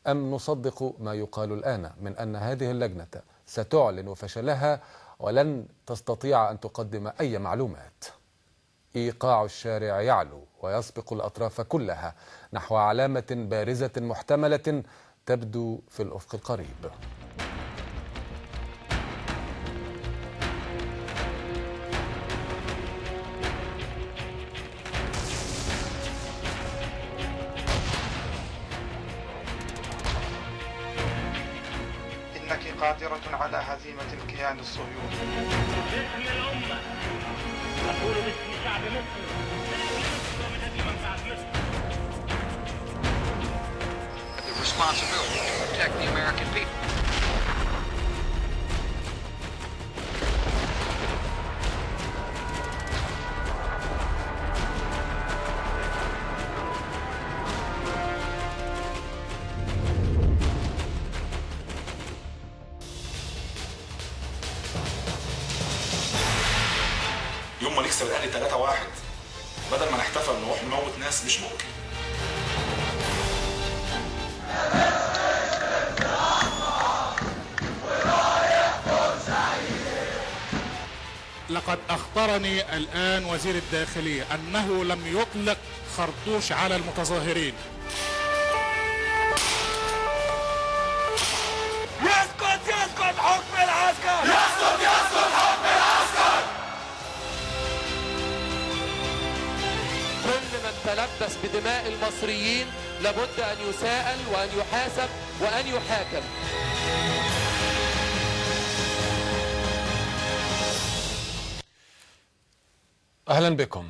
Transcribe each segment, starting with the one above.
أم نصدق ما يقال الآن من أن هذه اللجنة ستعلن فشلها ولن تستطيع أن تقدم أي معلومات؟ إيقاع الشارع يعلو ويسبق الأطراف كلها نحو علامة بارزة محتملة تبدو في الأفق القريب. إنك قادرة على هزيمة الكيان الصهيوني. باسم الأمة أقول باسم شعب مصر ومن أجل منفعة مصر. The responsibility to protect the American people. يوم ما نكسب الاهلي 3-1 بدل ما نحتفل نروح نموت ناس، مش ممكن. لقد أخبرني الآن وزير الداخلية أنه لم يطلق خرطوش على المتظاهرين. يسقط يسقط حكم العسكر. يسقط يسقط حكم العسكر. كل من تلبس بدماء المصريين لابد أن يساءل وأن يحاسب وأن يحاكم. أهلا بكم.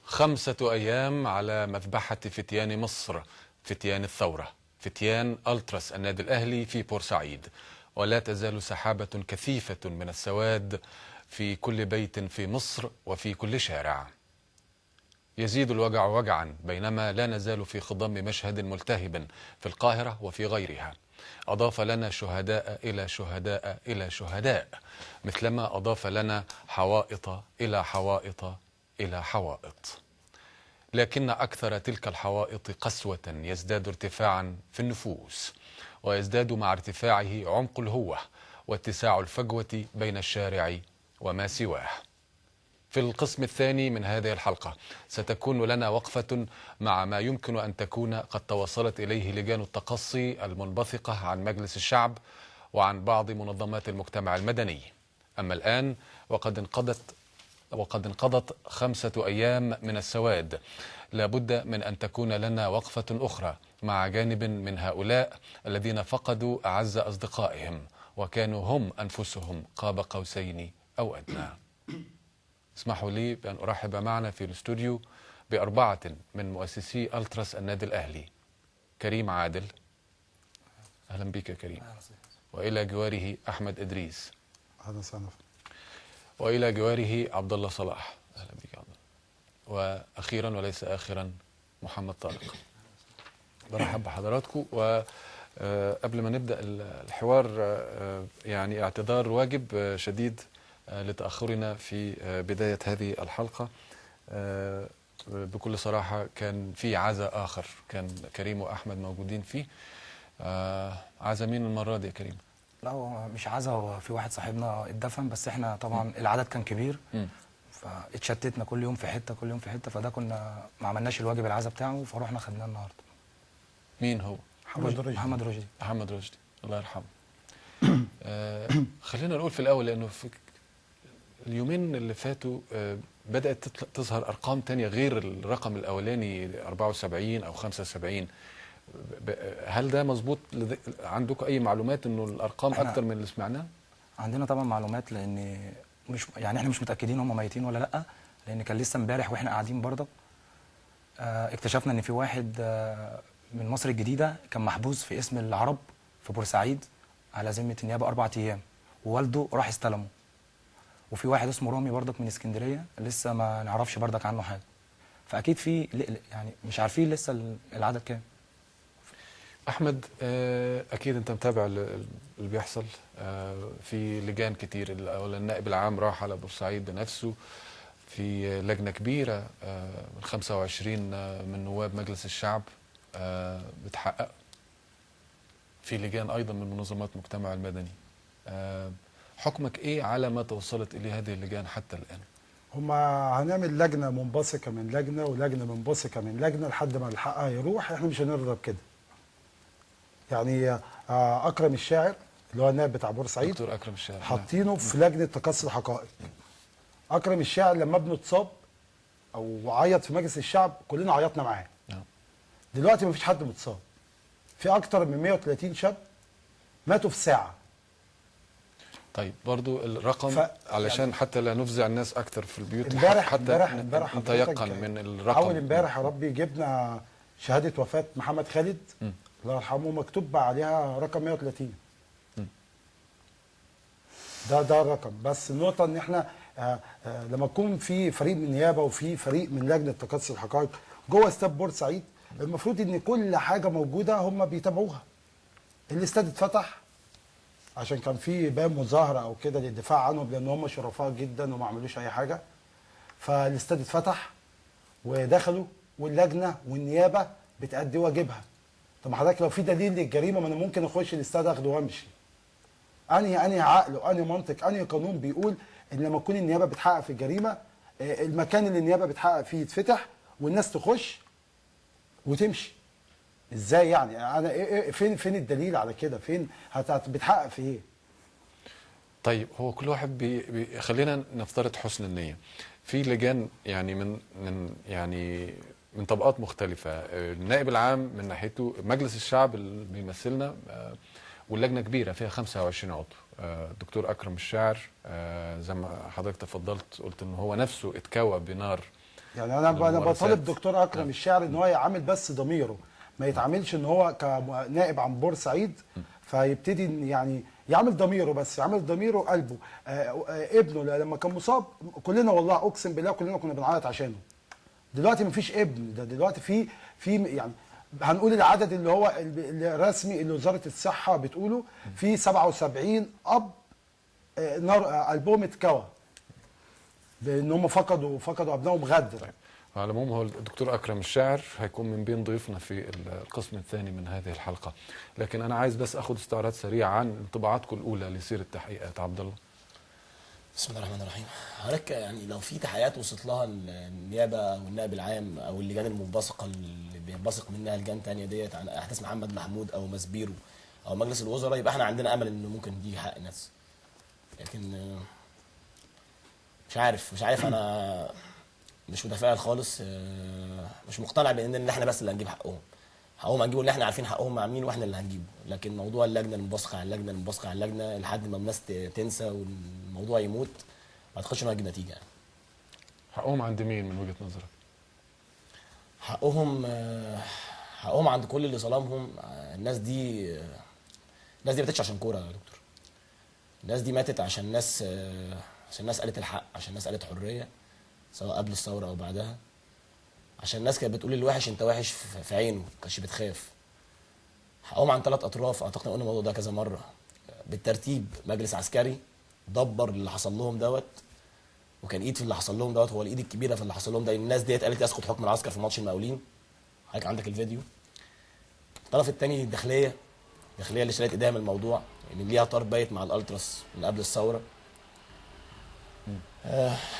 5 أيام على مذبحة فتيان مصر، فتيان الثورة، فتيان ألتراس النادي الأهلي في بورسعيد، ولا تزال سحابة كثيفة من السواد في كل بيت في مصر وفي كل شارع. يزيد الوجع وجعا بينما لا نزال في خضم مشهد ملتهب في القاهرة وفي غيرها، أضاف لنا شهداء إلى شهداء إلى شهداء، مثلما أضاف لنا حوائط إلى حوائط إلى حوائط. لكن أكثر تلك الحوائط قسوة يزداد ارتفاعا في النفوس، ويزداد مع ارتفاعه عمق الهوة واتساع الفجوة بين الشارع وما سواه. في القسم الثاني من هذه الحلقة ستكون لنا وقفة مع ما يمكن أن تكون قد توصلت إليه لجان التقصي المنبثقة عن مجلس الشعب وعن بعض منظمات المجتمع المدني. أما الآن وقد انقضت 5 أيام من السواد، لابد من أن تكون لنا وقفة أخرى مع جانب من هؤلاء الذين فقدوا أعز أصدقائهم وكانوا هم أنفسهم قاب قوسين أو أدنى. اسمحوا لي بأن أرحب معنا في الاستوديو ب4 من مؤسسي ألتراس النادي الأهلي. كريم عادل، أهلا بك يا كريم. وإلى جواره أحمد إدريس. هذا صنف. وإلى جواره عبد الله صلاح. أهلا بك يا عبد الله. وأخيرا وليس آخرا محمد طارق. برحب بحضراتكم. وقبل ما نبدأ الحوار يعني اعتذار واجب شديد لتأخرنا في بداية هذه الحلقة. بكل صراحة كان في عزاء آخر كان كريم وأحمد موجودين فيه. عزاء مين المرة دي يا كريم؟ لا هو مش عزا، هو في واحد صاحبنا اتدفن، بس احنا طبعا العدد كان كبير فاتشتتنا كل يوم في حته كل يوم في حته، فده كنا ما عملناش الواجب العزا بتاعه فروحنا خدناه النهارده. مين هو؟ محمد رشدي. محمد رشدي الله يرحمه. خلينا نقول في الأول لأنه في اليومين اللي فاتوا بدأت تظهر أرقام تانية غير الرقم الأولاني 74 أو 75. هل ده مظبوط؟ عندكم أي معلومات إنه الأرقام أكتر من اللي سمعناه؟ عندنا طبعا معلومات، لأن مش يعني احنا مش متأكدين هم ميتين ولا لأ، لأن كان لسه امبارح واحنا قاعدين برضه اكتشفنا إن في واحد من مصر الجديدة كان محبوس في اسم العرب في بورسعيد على ذمة النيابة 4 أيام، ووالده راح استلمه. وفي واحد اسمه رامي برضك من اسكندريه لسه ما نعرفش برضك عنه حاجه، فاكيد في يعني مش عارفين لسه العدد كام. احمد اكيد انت متابع اللي بيحصل في لجان كتير. النائب العام راح على بورسعيد بنفسه في لجنه كبيره من 25 من نواب مجلس الشعب بتحقق. في لجان ايضا من منظمات المجتمع المدني. حكمك ايه على ما توصلت اليه هذه اللجان حتى الان؟ هما هنعمل لجنه منبثقه من لجنه ولجنه منبثقه من لجنه لحد ما الحق يروح. احنا مش هنرضى بكده. يعني اكرم الشاعر اللي هو النائب بتاع بورسعيد، دكتور اكرم الشاعر، حاطينه في لجنه تقصي الحقائق. اكرم الشاعر لما ابنه اتصاب او عيط في مجلس الشعب كلنا عيطنا معاه. دلوقتي مفيش حد متصاب. في اكتر من 130 شاب ماتوا في ساعه. طيب برضو الرقم علشان يعني حتى لا نفزع الناس اكتر في البيوت، امبارح نتيقن من الرقم. اول امبارح يا ربي جبنا شهاده وفاه محمد خالد الله يرحمه، مكتوب عليها رقم 130. ده الرقم. بس النقطه ان احنا لما يكون في فريق من النيابه وفي فريق من لجنه تقصي الحقائق جوه استاد بورسعيد، المفروض ان كل حاجه موجوده هم بيتابعوها. الاستاد اتفتح عشان كان في باب مظاهره او كده للدفاع عنهم، لان هم شرفاء جدا وما عملوش اي حاجه. فالاستاد اتفتح ودخلوا، واللجنه والنيابه بتأدي واجبها. طب حضرتك لو في دليل للجريمه ما انا ممكن اخش الاستاد اخده وامشي. انهي عقل وانهي منطق انهي قانون بيقول ان لما تكون النيابه بتحقق في الجريمه المكان اللي النيابه بتحقق فيه يتفتح والناس تخش وتمشي؟ ازاي يعني؟ انا فين الدليل على كده؟ فين بتحقق في ايه؟ طيب هو كل واحد خلينا نفترض حسن النيه. في لجان يعني من طبقات مختلفه، النائب العام من ناحيته، مجلس الشعب اللي بيمثلنا، واللجنه كبيره فيها 25 عضو. الدكتور اكرم الشاعر زي ما حضرتك تفضلت قلت ان هو نفسه اتكوى بنار. يعني انا بطالب دكتور اكرم الشاعر ان هو يعامل بس ضميره، ما يتعاملش ان هو كنائب عن بورسعيد فيبتدي يعني يعمل ضميره، بس يعمل ضميره قلبه. ابنه لما كان مصاب كلنا والله اقسم بالله كلنا كنا بنعيط عشانه. دلوقتي مفيش ابن، ده دلوقتي في يعني هنقول العدد اللي هو الرسمي اللي وزاره الصحه بتقوله، في 77 اب قلبهم اتكوى بان هم فقدوا ابنائهم غدر. طيب. على العموم هو الدكتور اكرم الشاعر هيكون من بين ضيوفنا في القسم الثاني من هذه الحلقه، لكن انا عايز بس اخذ استعراض سريع عن انطباعاتكم الاولى لسير التحقيقات. عبد الله. بسم الله الرحمن الرحيم. حضرتك يعني لو في تحقيقات وصلت لها النيابه او النائب العام او اللجان المنبثقه اللي بينبثق منها لجان ثانيه ديت عن احداث محمد محمود او مسبيرو او مجلس الوزراء، يبقى احنا عندنا امل انه ممكن دي حق ناس. لكن مش عارف انا مش متفائل خالص، مش مقتنع بان احنا بس اللي هنجيب حقهم هنجيبه، اللي احنا عارفين حقهم مع مين واحنا اللي هنجيبه. لكن موضوع اللجنه المنبثقه على اللجنه لحد ما الناس تنسى والموضوع يموت، ما اعتقدش انه هيجيب نتيجه يعني. حقهم عند مين من وجهه نظرك؟ حقهم عند كل اللي ظلمهم. الناس دي ما ماتتش عشان كوره يا دكتور. الناس دي ماتت عشان الناس قالت الحق، عشان الناس قالت حريه سواء قبل الثوره او بعدها، عشان الناس كانت بتقول الوحش انت وحش في عينه، ما كانتش بتخاف. حقهم عن 3 اطراف. اعتقد قلنا الموضوع ده كذا مره بالترتيب. مجلس عسكري دبر اللي حصل لهم دوت، وكان ايد في اللي حصل لهم دوت، هو الايد الكبيره في اللي حصل لهم ده. الناس ديت قالت يسقط حكم العسكر في ماتش المقاولين، حضرتك عندك الفيديو. الطرف الثاني الداخليه اللي شالت ايديها من الموضوع، اللي ليها طرف بايت مع الالتراس من قبل الثوره.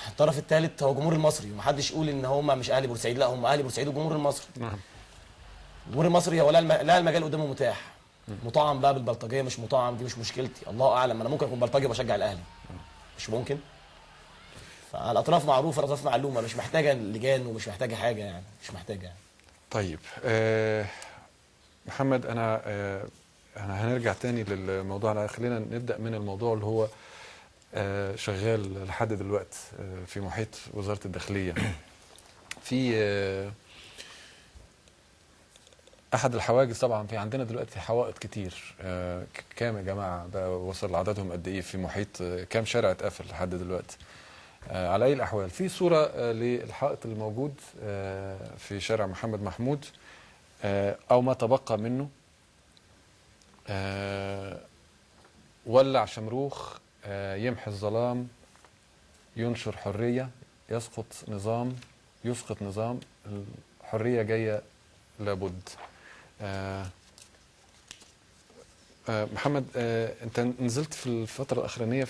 الطرف الثالث هو الجمهور المصري، ومحدش يقول ان هم مش اهلي بورسعيد، لا هم اهلي بورسعيد والجمهور المصري. الجمهور المصري هو لا المجال قدامه متاح. مطعم بقى بالبلطجيه مش مطعم، دي مش مشكلتي، الله اعلم. انا ممكن اكون بلطجي وبشجع الاهلي، مش ممكن. فالاطراف معروفه، الاطراف معلومه، مش محتاجه لجان ومش محتاجه حاجه يعني، مش محتاجه يعني. طيب محمد، انا هنرجع تاني للموضوع. خلينا نبدا من الموضوع اللي هو شغال لحد دلوقتي في محيط وزاره الداخليه. في احد الحواجز، طبعا في عندنا دلوقتي حوائط كتير. كام يا جماعه ده وصل عددهم قد ايه في محيط؟ كام شارع اتقفل لحد دلوقتي؟ على اي الاحوال في صوره للحائط الموجود في شارع محمد محمود او ما تبقى منه. ولع شمروخ يمحي الظلام، ينشر حريه، يسقط نظام، الحريه جايه لابد. محمد، انت نزلت في الفتره الاخرانيه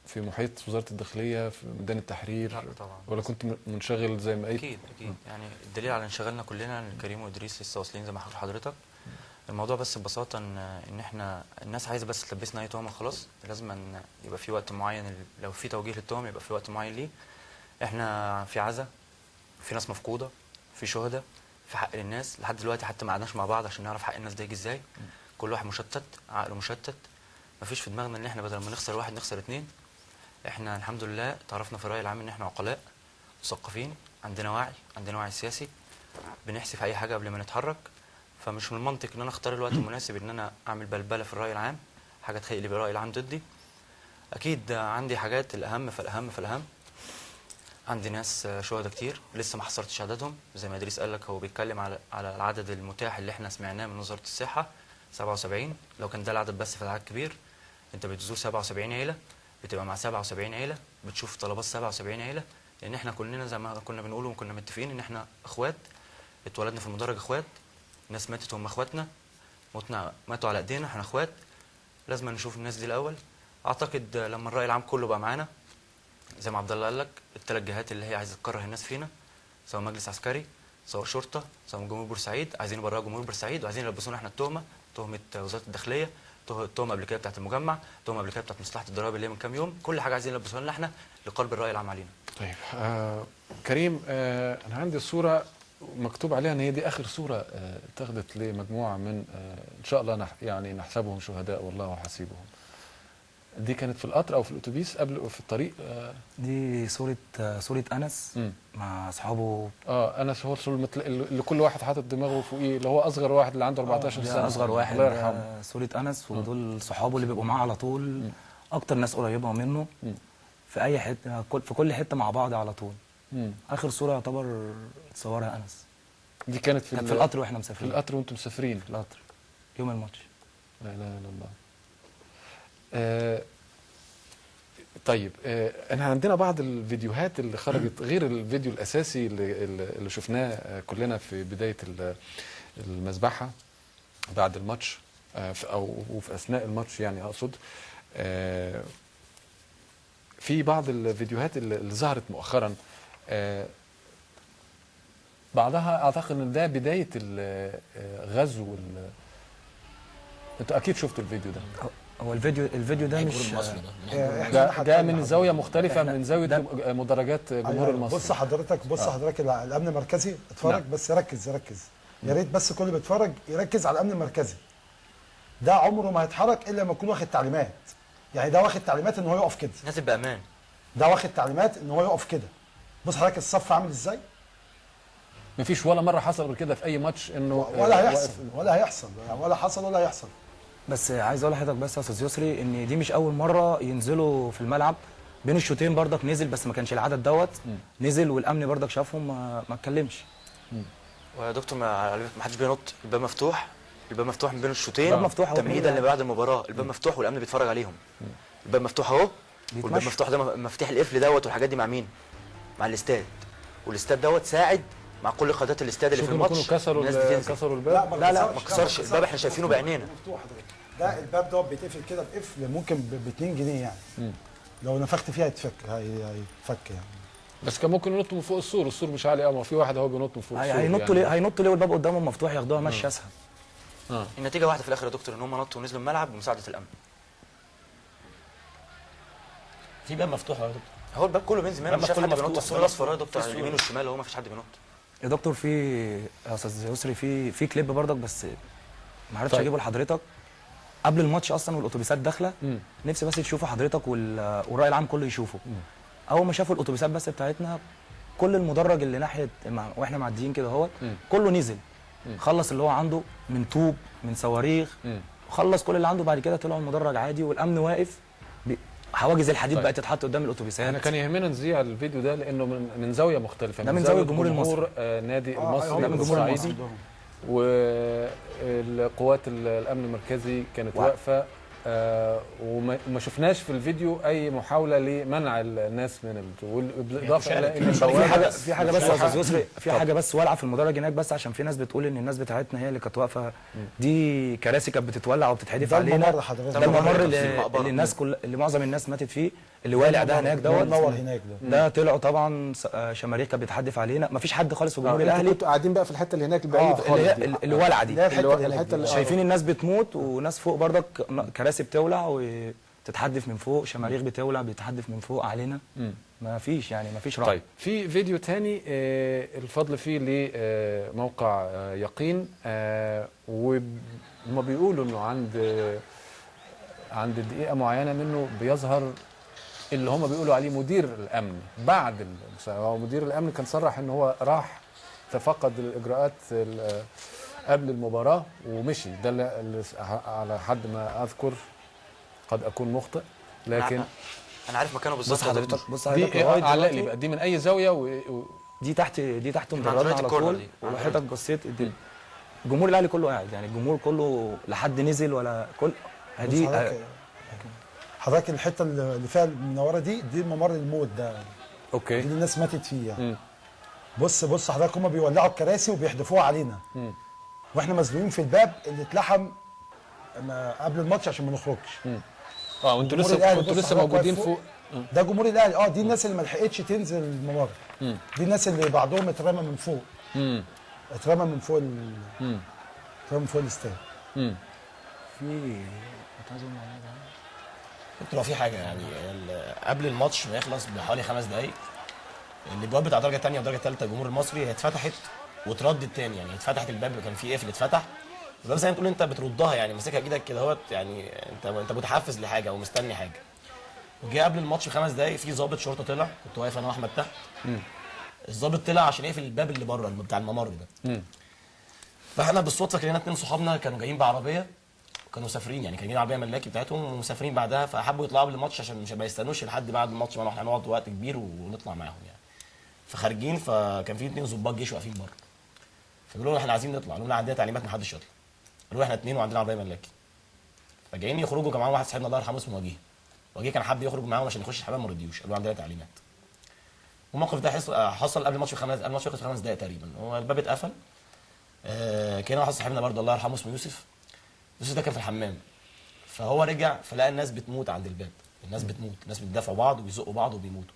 في محيط وزاره الداخليه في ميدان التحرير؟ لا طبعا. ولا كنت منشغل زي ما اكيد يعني الدليل على انشغالنا كلنا ان كريم وادريس لسه واصلين زي ما حكيت لحضرتك. الموضوع بس ببساطه ان احنا الناس عايزه بس تلبسنا اي تهمه خلاص، لازم أن يبقى في وقت معين، لو في توجيه للتهم يبقى في وقت معين ليه. احنا في عزا، في ناس مفقوده، في شهداء، في حق للناس لحد دلوقتي حتى ما قعدناش مع بعض عشان نعرف حق الناس ده يجي ازاي. كل واحد مشتت، عقله مشتت، مفيش في دماغنا ان احنا بدل ما نخسر واحد نخسر اتنين. احنا الحمد لله تعرفنا في الرأي العام ان احنا عقلاء مثقفين، عندنا وعي سياسي، بنحسب في اي حاجه قبل ما نتحرك. فمش من المنطق ان انا اختار الوقت المناسب ان انا اعمل بلبله في الرأي العام، حاجه تخيل الرأي العام ضدي. اكيد عندي حاجات الاهم فالاهم، عندي ناس شهداء كتير لسه ما حصرتش عددهم. زي ما ادريس قال لك، هو بيتكلم على العدد المتاح اللي احنا سمعناه من وزاره الصحه 77. لو كان ده العدد بس فالعدد كبير. انت بتزور 77 عيله، بتبقى مع 77 عيله، بتشوف طلبات 77 عيله، لان احنا كلنا زي ما كنا بنقول وكنا متفقين ان احنا اخوات، اتولدنا في المدرج اخوات، ناس ماتت هم اخواتنا، ماتوا على ايدينا، احنا اخوات، لازم نشوف الناس دي الاول. اعتقد لما الراي العام كله بقى معانا زي ما عبد الله قال لك، الثلاث جهات اللي هي عايزه تكره الناس فينا، سواء مجلس عسكري، سواء شرطه، سواء جمهور بورسعيد، عايزين يبرئوا جمهور بورسعيد وعايزين يلبسونا احنا التهمه، تهمه وزاره الداخليه، التهمه قبل كده بتاعت المجمع، التهمه قبل كده بتاعت مصلحه الضرائب اللي هي من كام يوم، كل حاجه عايزين يلبسوها لنا احنا لقلب الراي العام علينا. طيب كريم، انا عندي صوره مكتوب عليها ان هي دي اخر صوره اتخذت لمجموعه من ان شاء الله يعني نحسبهم شهداء والله حسيبهم. دي كانت في القطر او في الاتوبيس قبل في الطريق؟ دي صوره انس مع اصحابه. انس هو اللي كل واحد حاطط دماغه فوقيه، اللي هو اصغر واحد اللي عنده 14 سنه، اصغر واحد، الله يرحمه. صوره انس، ودول صحابه اللي بيبقوا معاه على طول، اكتر ناس قريبه منه في اي حته، في كل حته مع بعض على طول. اخر صوره يعتبر اتصورها انس. دي كانت في القطر واحنا مسافرين. في القطر وانتم مسافرين؟ في القطر يوم الماتش. لا اله الا الله. طيب احنا عندنا بعض الفيديوهات اللي خرجت غير الفيديو الاساسي اللي شفناه كلنا في بدايه المذبحه بعد الماتش، وفي اثناء الماتش يعني اقصد. في بعض الفيديوهات اللي ظهرت مؤخرا، بعضها اعتقد ان ده بدايه الغزو. انتوا اكيد شفتوا الفيديو ده. هو الفيديو ده مش ده من زاويه مختلفه، من زاويه مدرجات جمهور المصري. بص حضرتك الامن المركزي اتفرج. نعم. بس ركز يا ريت بس كل اللي بيتفرج يركز على الامن المركزي. ده عمره ما هيتحرك الا لما يكون واخد تعليمات. يعني ده واخد تعليمات ان هو يقف كده، نازل بامان. ده واخد تعليمات ان هو يقف كده. بص حضرتك الصف عامل ازاي. مفيش ولا مره حصل قبل كده في اي ماتش انه ولا هيحصل ولا حصل ولا هيحصل. بس عايز اقول لحضرتك بس يا استاذ يسري ان دي مش اول مره ينزلوا في الملعب. بين الشوطين برضك نزل، بس ما كانش العدد دوت. نزل والامن برضك شافهم ما اتكلمش. ويا دكتور ما حدش بينط، الباب مفتوح من بين الشوطين، الباب مفتوح تمهيدا اللي بعد المباراه. الباب مفتوح والامن بيتفرج عليهم. الباب مفتوح اهو، والباب مفتوح ده مفتاح القفل دوت والحاجات دي مع مين؟ مع الاستاد. والاستاد دوت ساعد مع كل قيادات الاستاد اللي في الماتش. كسروا الباب؟ لا ما كسرش الباب، احنا شايفينه بعينينا. مفتوح حضرتك. ده الباب دوت بيتقفل كده بقفل ممكن ب 2 جنيه يعني. لو نفخت فيها هيتفك يعني. بس كان ممكن ينطوا من فوق السور مش عالي قوي، في واحد اهو بينط من فوق السور. هينطوا ليه والباب قدامهم مفتوح، ياخدوها ماشي اسهل. النتيجه واحده في الاخر يا دكتور، ان هم نطوا ونزلوا الملعب بمساعده الامن. في باب مفتوح يا دكتور. هو الباب كله بينزل منه، مش شايف حد بينط. السور الاصفر يا دكتور على اليمين والشمال، هو ما فيش حد بينط. يا دكتور يا استاذ يسري في كليب برضك، بس ما عرفتش اجيبه لحضرتك قبل الماتش اصلا والاتوبيسات داخله. نفسي بس تشوفوا حضرتك والراي العام كله يشوفه. اول ما شافوا الاتوبيسات بس بتاعتنا، كل المدرج اللي ناحيه واحنا معديين كده اهوت كله نزل، خلص اللي هو عنده من طوب من صواريخ، خلص كل اللي عنده. بعد كده طلعوا المدرج عادي والامن واقف، حواجز الحديد بقت تتحط قدام الاتوبيسات. انا كان يهمنا نذيع الفيديو ده لانه من زاويه مختلفه، ده من زاويه الجمهور المصري، نادي المصري، ده من الجمهور المصري. والقوات الامن المركزي كانت واقفه وما شفناش في الفيديو اي محاوله لمنع الناس من بالاضافه الى ان في حاجه بس يا استاذ يسري، في حاجه بس والعه في المدرج هناك، بس عشان في ناس بتقول ان الناس بتاعتنا هي اللي كانت واقفه، دي كراسي كانت بتتولع وبتتحدف علينا. ده الممر اللي الناس اللي معظم الناس ماتت فيه، اللي والع ده هناك دوت منور هناك ده طلعوا طبعا شماريخ كانت بتحدف علينا، مفيش حد خالص في جمهور الاهلي. كنتوا قاعدين بقى في الحته اللي هناك البعيده خالص اللي والعه دي، الحته اللي شايفين الناس بتموت وناس فوق برضك كراسي بتولع وتتحدف من فوق، شماريخ بتولع بتتحدف من فوق علينا. ما فيش رعب. طيب في فيديو تاني الفضل فيه لموقع يقين، وهم بيقولوا انه عند دقيقه معينه منه بيظهر اللي هم بيقولوا عليه مدير الامن. بعد مدير الامن كان صرح ان هو راح تفقد الاجراءات قبل المباراه ومشي. ده اللي على حد ما اذكر، قد اكون مخطئ، لكن انا عارف مكانه بالظبط. بص حضرتك دي علق لي بقى دي من اي زاويه دي تحت مدرجنا على طول. وحضرتك بصيت الجمهور الاهلي كله قاعد، يعني الجمهور كله لا حد نزل ولا كل دي. حضرتك الحته اللي فيها المنوره دي ممر الموت ده. اوكي. دي اللي الناس ماتت فيه يعني. بص حضرتك، هم بيولعوا الكراسي وبيحدفوها علينا. واحنا مزنوقين في الباب اللي اتلحم قبل الماتش عشان ما نخرجش. وانتوا لسه موجودين فوق. ده جمهور الاهلي. دي الناس اللي ما لحقتش تنزل الممر. دي الناس اللي بعضهم اترمى من فوق. اترمى من فوق اترمى من فوق الاستاد. لو في حاجه يعني قبل الماتش ما يخلص بحوالي 5 دقائق، الابواب بتاع درجه ثانيه ودرجه ثالثه الجمهور المصري هي اتفتحت واتردت تاني. يعني اتفتحت الباب، كان في قفل اتفتح، الباب زي ما تقول انت بتردها، يعني ماسكها بايدك كده اهوت، يعني انت متحفز لحاجه او مستني حاجه. وجه قبل الماتش ب5 دقائق في ضابط شرطه طلع، كنت واقف انا واحمد تحت. الضابط طلع عشان يقفل الباب اللي بره بتاع الممر ده. فاحنا بالصدفه كلنا 2 صحابنا كانوا جايين بعربيه، كانوا مسافرين، يعني كانوا جايين عربيه ملاكي بتاعتهم ومسافرين بعدها، فحبوا يطلعوا قبل الماتش عشان مش هيستنوش لحد بعد الماتش، ما احنا هنقعد وقت كبير ونطلع معاهم يعني. فخارجين، فكان في 2 ضباط جيش واقفين بره، فبيقولوا احنا عايزين نطلع، قالوا لنا عندنا تعليمات ما حدش يطلع. قالوا احنا 2 وعندنا عربيه ملاكي. فجايين يخرجوا، كان معاهم واحد صاحبنا الله يرحمه اسمه وجيه كان حابب يخرج معاهم عشان يخش الحمام، ما رضيوش، قالوا عندنا تعليمات. والموقف ده حصل قبل الماتش قبل الماتش ب5 دقائق تقريبا. هو الباب اتقفل. كان واحد صاحبنا برضه الله يرحمه اسمه يوسف ده كان في الحمام، فهو رجع فلقى الناس بتموت عند الباب، الناس بتموت، الناس بتدافعوا بعض وبيزقوا بعض وبيموتوا.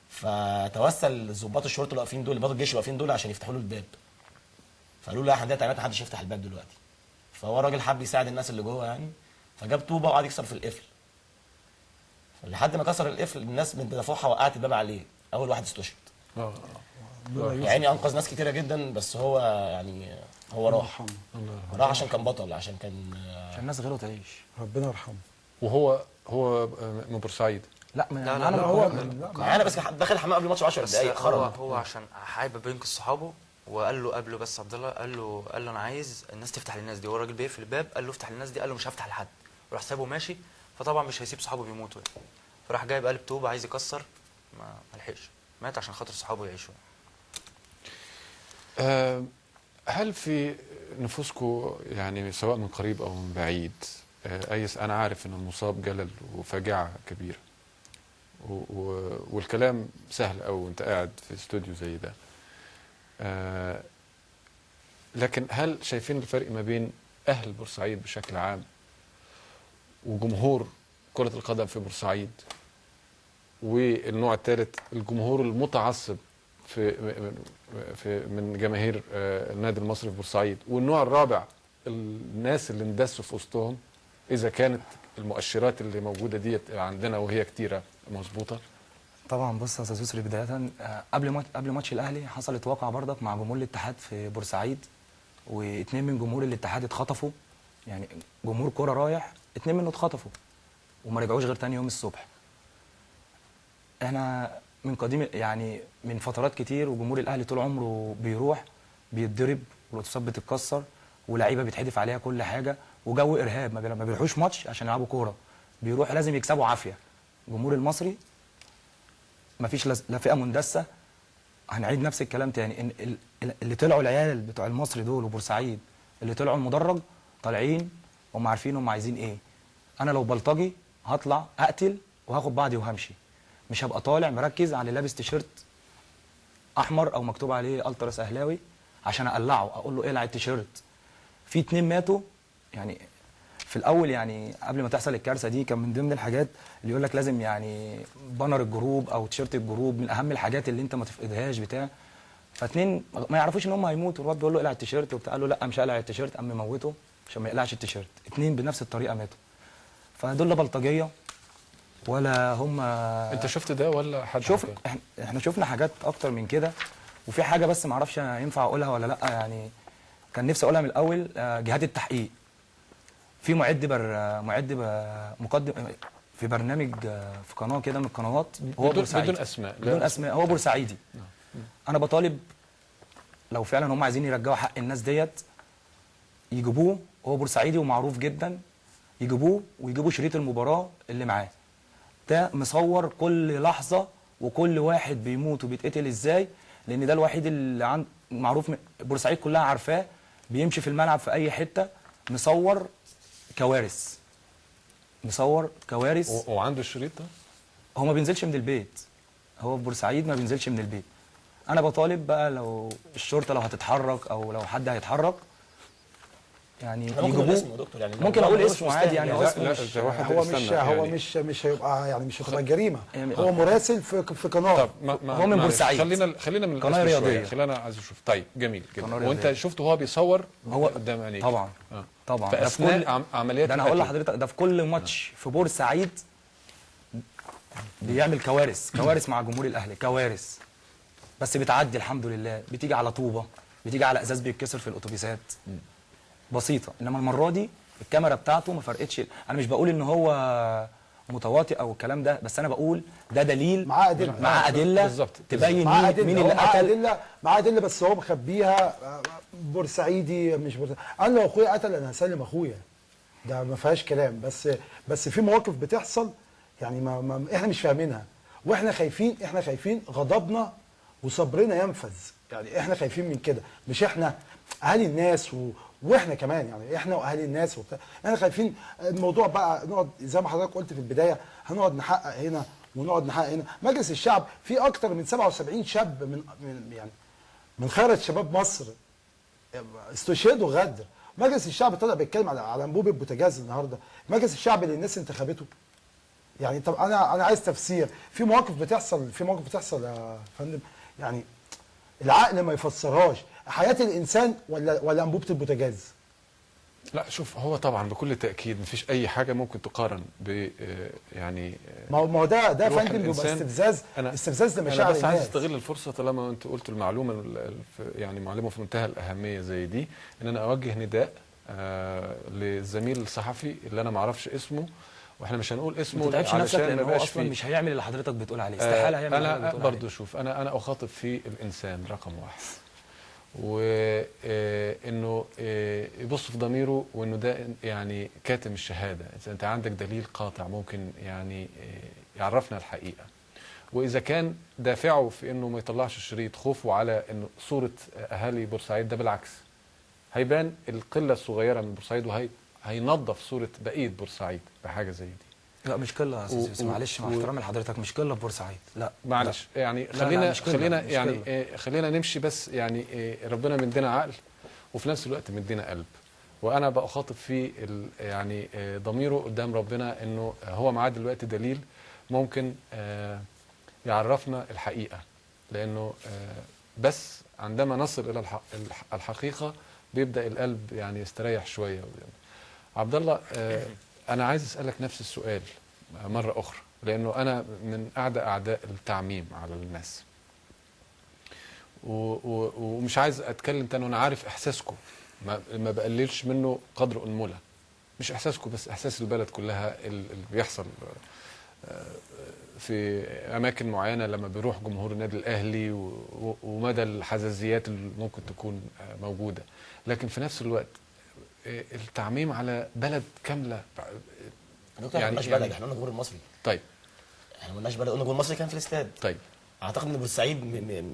فتوسل ضباط الشرطه اللي واقفين دول، ضباط الجيش اللي واقفين دول عشان يفتحوا له الباب. فقالوا له لا، احنا عندنا تعليمات محدش يفتح الباب دلوقتي. فهو الراجل حب يساعد الناس اللي جوه يعني، فجاب طوبه وقعد يكسر في القفل. لحد ما كسر القفل، الناس من تدافعها وقعت الباب عليه، اول واحد استشهد. يعني انقذ ناس كتيره جدا، بس هو يعني هو راح عشان كان بطل، عشان الناس غيره تعيش. ربنا يرحمه. وهو من بورسعيد؟ لا هو معانا، بس دخل الحمام قبل الماتش ب 10 دقائق خرج. هو عشان حابب ينقذ صحابه، وقال له قبله بس عبد الله قال له انا عايز الناس تفتح للناس دي. هو الراجل بيقفل الباب، قال له افتح للناس دي، قال له مش هفتح لحد. راح سابه ماشي، فطبعا مش هيسيب صحابه بيموتوا يعني. فراح جايب قالب طوبه عايز يكسر، ما لحقش، مات عشان خاطر صحابه يعيشوا. هل في نفوسكم يعني سواء من قريب او من بعيد انا عارف ان المصاب جلل وفاجعه كبيره، والكلام سهل او انت قاعد في استوديو زي ده، لكن هل شايفين الفرق ما بين اهل بورسعيد بشكل عام وجمهور كرة القدم في بورسعيد، والنوع الثالث الجمهور المتعصب من جماهير النادي المصري في بورسعيد، والنوع الرابع الناس اللي اندسوا في وسطهم، اذا كانت المؤشرات اللي موجوده ديت عندنا وهي كتيره مظبوطه؟ طبعا بص يا استاذ يسري، بدايه قبل ماتش الاهلي حصلت واقعه برضك مع جمهور الاتحاد في بورسعيد، و2 من جمهور الاتحاد اتخطفوا، يعني جمهور كوره رايح 2 منه اتخطفوا وما رجعوش غير تاني يوم الصبح. احنا من قديم يعني من فترات كتير، وجمهور الاهلي طول عمره بيروح بيتضرب والاتوبيسات بتتكسر ولاعيبه بيتحدف عليها كل حاجه، وجو ارهاب، ما بيروحوش ماتش عشان يلعبوا كوره، بيروح لازم يكسبوا عافيه. الجمهور المصري ما فيش لا فئه مندسه. هنعيد نفس الكلام تاني، ان اللي طلعوا العيال بتوع المصري دول وبورسعيد اللي طلعوا المدرج طالعين هم عارفين هم عايزين ايه. انا لو بلطجي هطلع اقتل وهاخد بعضي وهمشي، مش هبقى طالع مركز على اللي لابس تيشيرت احمر او مكتوب عليه التراس اهلاوي عشان اقلعه اقول له اقلع التيشيرت. في 2 ماتوا يعني في الاول، يعني قبل ما تحصل الكارثه دي كان من ضمن الحاجات اللي يقول لك لازم يعني بانر الجروب او تيشيرت الجروب من اهم الحاجات اللي انت ما تفقدهاش بتاع. فاتنين ما يعرفوش ان هم هيموتوا، الواد بيقول له اقلع التيشيرت وبتاع، قال له لا مش هقلع التيشيرت، قام مموته عشان ما يقلعش التيشيرت. 2 بنفس الطريقه ماتوا. فدول لا بلطجيه ولا هم. انت شفت ده ولا حد؟ شوف احنا شفنا حاجات اكتر من كده. وفي حاجه بس ما اعرفش ينفع اقولها ولا لا، يعني كان نفسي اقولها من الاول. جهات التحقيق في مقدم في برنامج في قناه كده من القنوات، هو بدون اسماء. بدون اسماء، هو بورسعيدي. انا بطالب لو فعلا هم عايزين يرجعوا حق الناس ديت يجيبوه، هو بورسعيدي ومعروف جدا، يجيبوه ويجيبوا شريط المباراه اللي معاه ده مصور كل لحظه وكل واحد بيموت وبيتقتل ازاي، لان ده الوحيد اللي معروف بورسعيد كلها عارفاه، بيمشي في الملعب في اي حته مصور كوارث، وعنده الشريط ده. هو ما بينزلش من البيت، هو في بورسعيد ما بينزلش من البيت. انا بطالب بقى لو الشرطه لو هتتحرك او لو حد هيتحرك يعني يجيبوه. يعني ممكن اقول اسمه عادي يعني. هو اسمه مش هيبقى يعني مش هتبقى جريمه. هو مراسل في قناه. هو من بورسعيد. خلينا من قناه رياضيه. خلينا عايز اشوف. طيب جميل جدا. وانت شفته وهو بيصور هو قدام عينيك؟ طبعا طبعا. في اثناء عمليات. ده انا هقول لحضرتك، ده في كل ماتش في بورسعيد بيعمل كوارث مع جمهور الاهلي، كوارث. بس بتعدي الحمد لله، بتيجي على طوبه، بتيجي على ازاز بيتكسر في الاتوبيسات، بسيطه. انما المره دي الكاميرا بتاعته ما فرقتش. انا مش بقول ان هو متواطئ او الكلام ده، بس انا بقول ده دليل معاه ادله بالظبط تبين مين اللي قتل. معاه ادله بس هو مخبيها. بورسعيدي مش بورسعيدي. انا لو اخويا قتل انا هسلم اخويا، ده ما فيهاش كلام. بس في مواقف بتحصل يعني ما احنا مش فاهمينها، واحنا خايفين غضبنا وصبرنا ينفذ. يعني احنا خايفين من كده، مش احنا اهالي الناس واحنا كمان، يعني احنا واهالي الناس وبتاع. احنا خايفين الموضوع بقى نقعد زي ما حضرتك قلت في البدايه، هنقعد نحقق هنا ونقعد نحقق هنا. مجلس الشعب فيه اكتر من 77 شاب من خيرة شباب مصر استشهدوا غدر. مجلس الشعب طلع بيتكلم على انبوب البوتاجاز النهارده. مجلس الشعب اللي الناس انتخبته. يعني طب انا عايز تفسير. في مواقف بتحصل يا فندم، يعني العقل ما يفسرهاش. حياه الانسان ولا انبوبه البوتاجاز؟ لا شوف، هو طبعا بكل تاكيد مفيش اي حاجه ممكن تقارن ب يعني ما هو ده فندم بيبقى استفزاز لمشاعر الناس. انا بس عايز استغل الفرصه طالما انت قلت المعلومه يعني معلومه في منتهى الاهميه زي دي، ان انا اوجه نداء للزميل الصحفي اللي انا ما اعرفش اسمه، واحنا مش هنقول اسمه ما تتعبش نفسك، لان هو اصلا مش هيعمل اللي حضرتك بتقول عليه، استحاله هيعمل اللي حضرتك بتقول عليه. انا برضه شوف، انا اخاطب في الانسان رقم 1، وانه يبص في ضميره، وانه ده يعني كاتم الشهاده. اذا انت عندك دليل قاطع ممكن يعني يعرفنا الحقيقه، واذا كان دافعه في انه ما يطلعش الشريط خوفه على انه صوره اهالي بورسعيد، ده بالعكس هيبان القله الصغيره من بورسعيد، وهينظف صوره بقيه بورسعيد بحاجه زي دي. لا مش قله يا استاذ يوسف، معلش مع احترامي لحضرتك، مش قله في بورسعيد، لا معلش يعني خلينا نمشي، بس يعني ربنا مدينا عقل وفي نفس الوقت مدينا قلب، وانا بخاطب في يعني ضميره قدام ربنا، انه هو معاه دلوقتي دليل ممكن يعرفنا الحقيقه، لانه بس عندما نصل الى الحقيقه بيبدا القلب يعني يستريح شويه. عبد الله، أنا عايز أسألك نفس السؤال مرة أخرى، لأنه أنا من أعداء التعميم على الناس، ومش عايز أتكلم تاني، وأنا عارف إحساسكم، ما بقللش منه قدر أنملة، مش إحساسكم بس إحساس البلد كلها اللي بيحصل في أماكن معينة لما بيروح جمهور النادي الأهلي، ومدى الحزازيات اللي ممكن تكون موجودة. لكن في نفس الوقت التعميم على بلد كامله. يعني ما قلناش بلد، احنا قلنا الجمهور المصري. طيب احنا ما قلناش بلد، قلنا الجمهور المصري كان في الاستاد. طيب اعتقد ان بورسعيد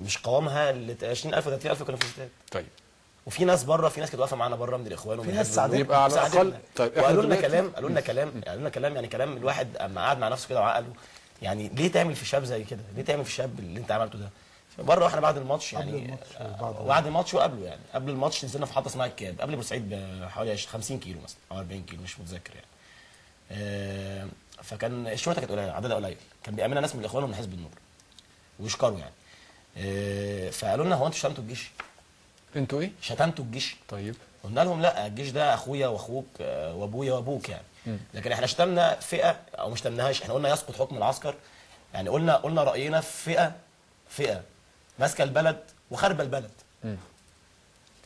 مش قوامها ال 20,000 و 30,000 كانوا في الاستاد. طيب وفي ناس بره، في ناس كانت واقفه معانا بره من الاخوان في ناس ساعدتنا. يبقى على الاقل طيب وقالوا لنا كلام، قالوا لنا كلام يعني كلام الواحد اما قعد مع نفسه كده وعقله، يعني ليه تعمل في شاب زي كده؟ ليه تعمل في شاب اللي انت عملته ده؟ بره واحنا بعد الماتش يعني بعد الماتش وقبله، يعني قبل الماتش نزلنا في محطه اسمها الكاب قبل بورسعيد بحوالي 50 كيلو مثلا او 40 كيلو مش متذكر يعني. فكان الشرطه كانت قليله، عددها قليل، كان بيأمنها ناس من الاخوان ومن حزب النور ويشكروا يعني. فقالوا لنا هو انتوا شتمتوا الجيش؟ انتوا ايه؟ شتمتوا الجيش. طيب قلنا لهم لا، الجيش ده اخويا واخوك وابويا وابوك يعني. لكن احنا شتمنا فئه او مش شتمناهاش، احنا قلنا يسقط حكم العسكر، يعني قلنا راينا في فئه ماسكه البلد وخاربه البلد.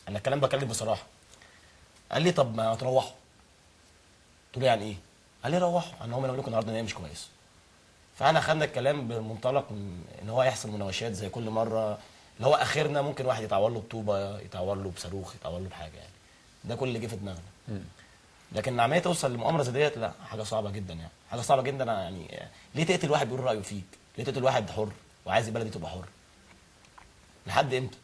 انا الكلام بكلم بصراحه. قال لي طب ما تروحوا. قلت له يعني ايه؟ قال لي روحوا، ان هم يقولوا لكم النهارده ان هي مش كويس. فاحنا خدنا الكلام بمنطلق ان هو يحصل مناوشات زي كل مره، اللي هو اخرنا ممكن واحد يتعور له بطوبه، يتعور له بصاروخ، يتعور له بحاجه يعني. ده كل اللي جه في دماغنا. لكن عمليه توصل لمؤامره زي ديت لا، حاجه صعبه جدا يعني، حاجه صعبه جدا يعني. ليه تقتل واحد بيقول رايه فيك؟ ليه تقتل واحد حر وعايز البلد دي تبقى حر؟ لحد امتى؟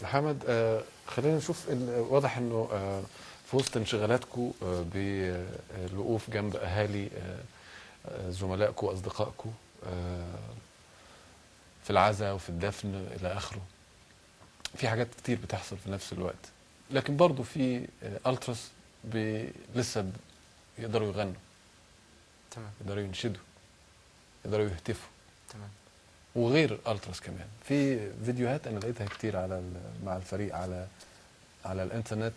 محمد، خلينا نشوف. واضح انه في وسط انشغالاتكم بالوقوف جنب اهالي زملائكم واصدقائكم في العزاء وفي الدفن الى اخره، في حاجات كتير بتحصل في نفس الوقت، لكن برضه في التراس لسه يقدروا يغنوا، تمام، يقدروا ينشدوا، يقدروا يهتفوا، تمام. وغير التراس كمان في فيديوهات انا لقيتها كتير مع الفريق على الانترنت.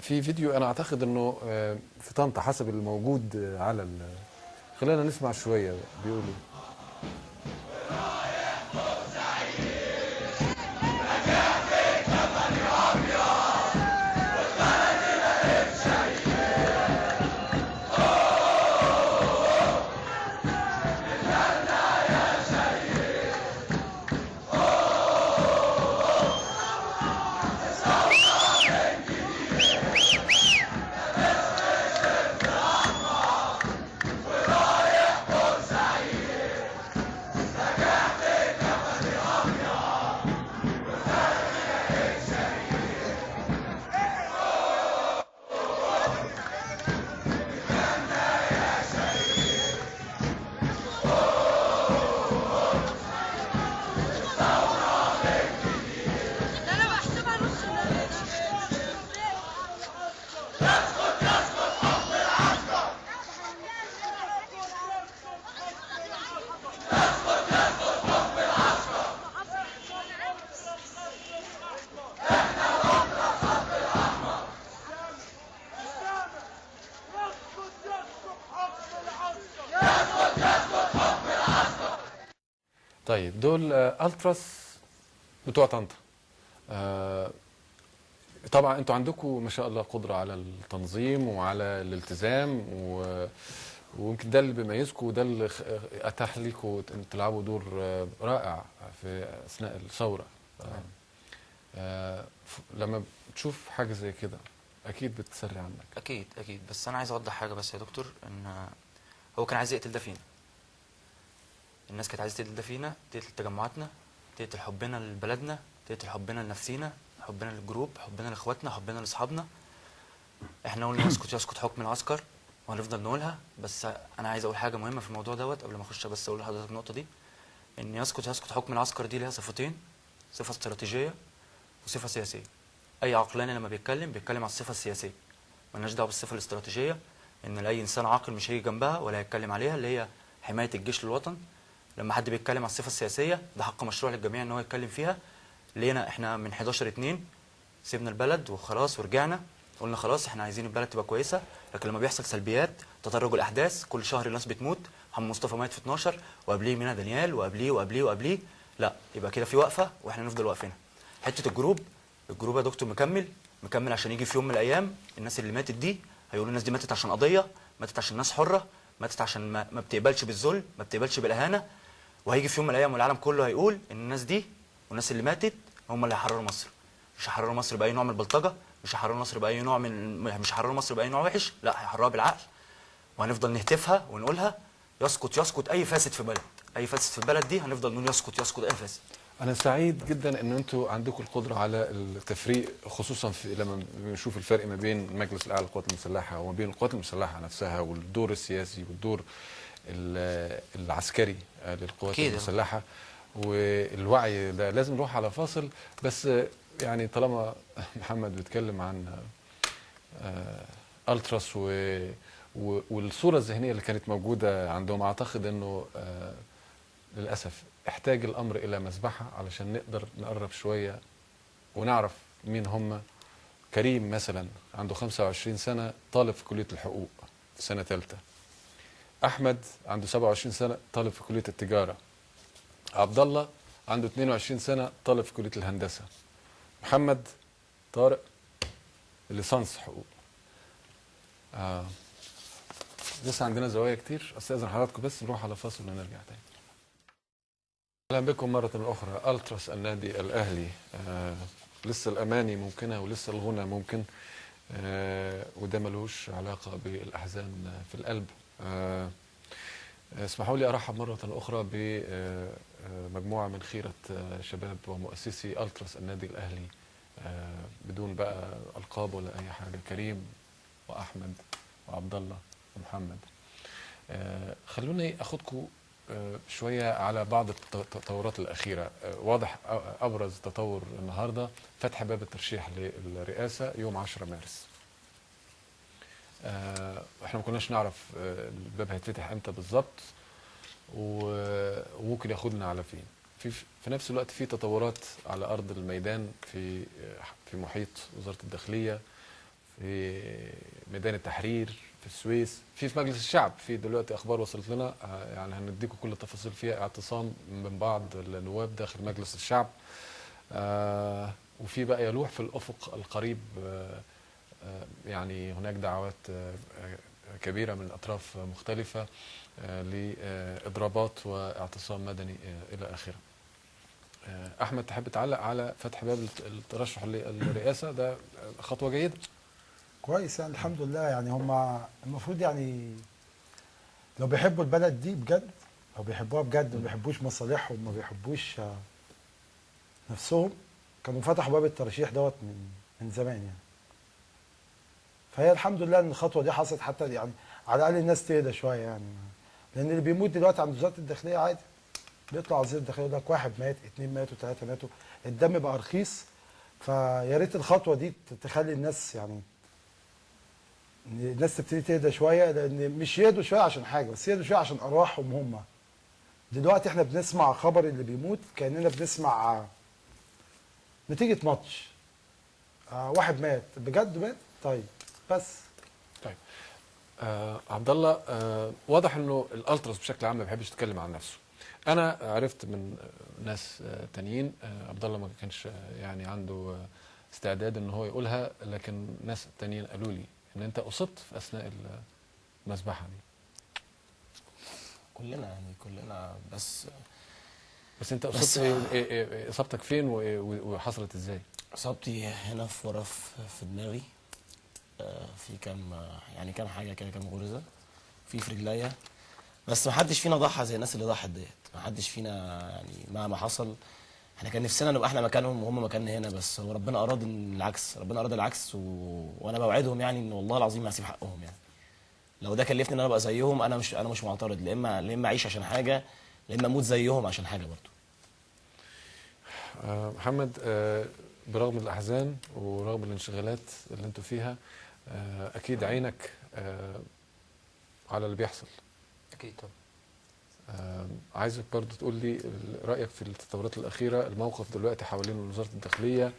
في فيديو انا اعتقد انه في طنطا حسب الموجود خلينا نسمع شويه بيقولوا. طيب دول التراس بتوع طنطا. طبعا انتوا عندكم ما شاء الله قدره على التنظيم وعلى الالتزام ويمكن ده اللي بيميزكم وده اللي اتاح لكم تلعبوا دور رائع في اثناء الثوره. لما بتشوف حاجه زي كده اكيد بتسري عنك. اكيد اكيد، بس انا عايز اوضح حاجه بس يا دكتور، ان هو كان عايز يقتل ده فينا. الناس كانت عايزه تقتل ده فينا، تقتل تجمعاتنا، تقتل حبنا لبلدنا، تقتل حبنا لنفسينا، حبنا للجروب، حبنا لاخواتنا، حبنا لاصحابنا. احنا قلنا يسقط يسقط حكم العسكر وهنفضل نقولها، بس انا عايز اقول حاجه مهمه في الموضوع دوت قبل ما اخش، بس اقول لحضرتك النقطه دي، ان يسقط حكم العسكر دي ليها صفتين، صفه استراتيجيه وصفه سياسيه. اي عقلاني لما بيتكلم على الصفه السياسيه، مالناش دعوه بالصفه الاستراتيجيه، ان لاي انسان عاقل مش هيجي جنبها ولا هيتكلم عليها، اللي هي حمايه الجيش للوطن. لما حد بيتكلم على الصفه السياسيه ده حق مشروع للجميع ان هو يتكلم فيها. لقينا احنا من 11/2 سيبنا البلد وخلاص ورجعنا، قلنا خلاص احنا عايزين البلد تبقى كويسه، لكن لما بيحصل سلبيات، تدرج الاحداث، كل شهر الناس بتموت، محمد مصطفى مات في 12 وقبليه مينا دانيال وقبليه، لا يبقى كده في وقفه واحنا نفضل واقفينها. حته الجروب يا دكتور مكمل عشان يجي في يوم من الايام الناس اللي ماتت دي هيقولوا الناس دي ماتت عشان قضيه، ماتت عشان ناس حره، ماتت عشان ما بتقبلش بالذل، ما بتقبلش بالاهانه، وهيجي في يوم من الايام والعالم كله هيقول ان الناس دي والناس اللي ماتت هم اللي هيحرروا مصر. مش هيحرروا مصر باي نوع من البلطجه، مش هيحرروا مصر باي نوع وحش، لا هيحرروها بالعقل. وهنفضل نهتفها ونقولها يسقط اي فاسد في بلد، اي فاسد في البلد دي هنفضل نقول يسقط اي فاسد. أنا سعيد جدا إن أنتوا عندكم القدرة على التفريق، خصوصا لما بنشوف الفرق ما بين المجلس الأعلى للقوات المسلحة وما بين القوات المسلحة نفسها، والدور السياسي والدور العسكري للقوات المسلحة، والوعي ده. لازم نروح على فاصل، بس يعني طالما محمد بيتكلم عن ألتراس والصورة الذهنية اللي كانت موجودة عندهم، أعتقد أنه للأسف احتاج الأمر إلى مذبحة علشان نقدر نقرب شوية ونعرف مين هم. كريم مثلا عنده 25 سنة، طالب في كلية الحقوق في سنة ثالثة. أحمد عنده 27 سنة، طالب في كلية التجارة. عبد الله عنده 22 سنة، طالب في كلية الهندسة. محمد طارق ليسانس حقوق. لسه عندنا زوايا كتير. استاذن حضراتكم بس نروح على فاصل ونرجع تاني. اهلا بكم مره اخرى. التراس النادي الاهلي، لسه الاماني ممكنه ولسه الغنى ممكن، وده ملوش علاقه بالاحزان في القلب. اسمحوا لي ارحب مره اخرى بمجموعه من خيره شباب ومؤسسي التراس النادي الاهلي، بدون بقى القاب ولا اي حاجه. كريم واحمد وعبد الله ومحمد. خلوني اخدكم شويه على بعض التطورات الاخيره. واضح ابرز تطور النهارده فتح باب الترشيح للرئاسه يوم 10 مارس. احنا ما كناش نعرف الباب هيتفتح امتى بالظبط، وممكن ياخدنا على فين. في نفس الوقت في تطورات على ارض الميدان، في محيط وزاره الداخليه، في ميدان التحرير، في السويس، في مجلس الشعب. في دلوقتي اخبار وصلت لنا، يعني هنديكم كل التفاصيل فيها، اعتصام من بعض النواب داخل مجلس الشعب. وفي بقى يلوح في الافق القريب يعني هناك دعوات كبيره من اطراف مختلفه لاضرابات واعتصام مدني الى اخره. احمد، تحب تعلق على فتح باب الترشح للرئاسه؟ ده خطوه جيده. كويس يعني، الحمد لله. يعني هم المفروض يعني لو بيحبوا البلد دي بجد، او بيحبوها بجد، ما بيحبوش مصالحهم، ما بيحبوش نفسهم، كانوا فتحوا باب الترشيح دوت من زمان يعني. فهي الحمد لله ان الخطوه دي حصلت، حتى يعني على الاقل الناس تهدى شويه يعني. لان اللي بيموت دلوقتي عند وزاره الداخليه عادي، بيطلع وزير الداخليه يقول لك 1 مات، 2 ماتوا، 3 ماتوا، الدم بقى رخيص. فيا ريت الخطوه دي تخلي الناس يعني الناس تبتدي تهدى شويه، لان مش يهدوا شويه عشان حاجه، بس يهدوا شويه عشان ارواحهم هم. دلوقتي احنا بنسمع خبر اللي بيموت كاننا بنسمع نتيجه ماتش. واحد مات بجد، مات. طيب بس عبد الله، واضح انه الالتراس بشكل عام ما بيحبش يتكلم عن نفسه. انا عرفت من ناس تانيين، عبد الله ما كانش يعني عنده استعداد ان هو يقولها، لكن ناس تانيين قالوا لي ان انت اصبت في اثناء المذبحه دي. كلنا بس انت اصبت اصابتك فين وحصلت ازاي؟ اصابتي هنا في ورف في دماغي، في كام حاجه كده، كام غرزه في رجليا. بس ما حدش فينا ضحى زي الناس اللي ضحت ديت. ما حدش فينا يعني مهما حصل، احنا كان نفسنا نبقى احنا مكانهم وهم مكاننا هنا، بس هو ربنا اراد العكس. ربنا اراد العكس، وانا بوعدهم يعني ان والله العظيم ما هسيب حقهم. يعني لو ده كلفني ان انا ابقى زيهم، انا مش معترض. لا اما اعيش عشان حاجه، لا اما اموت زيهم عشان حاجه برضو. محمد، برغم الاحزان ورغم الانشغالات اللي انتوا فيها، اكيد عينك على اللي بيحصل. اكيد طبعا. عايزك برضو تقول لي رايك في التطورات الاخيره، الموقف دلوقتي حوالين وزاره الداخليه.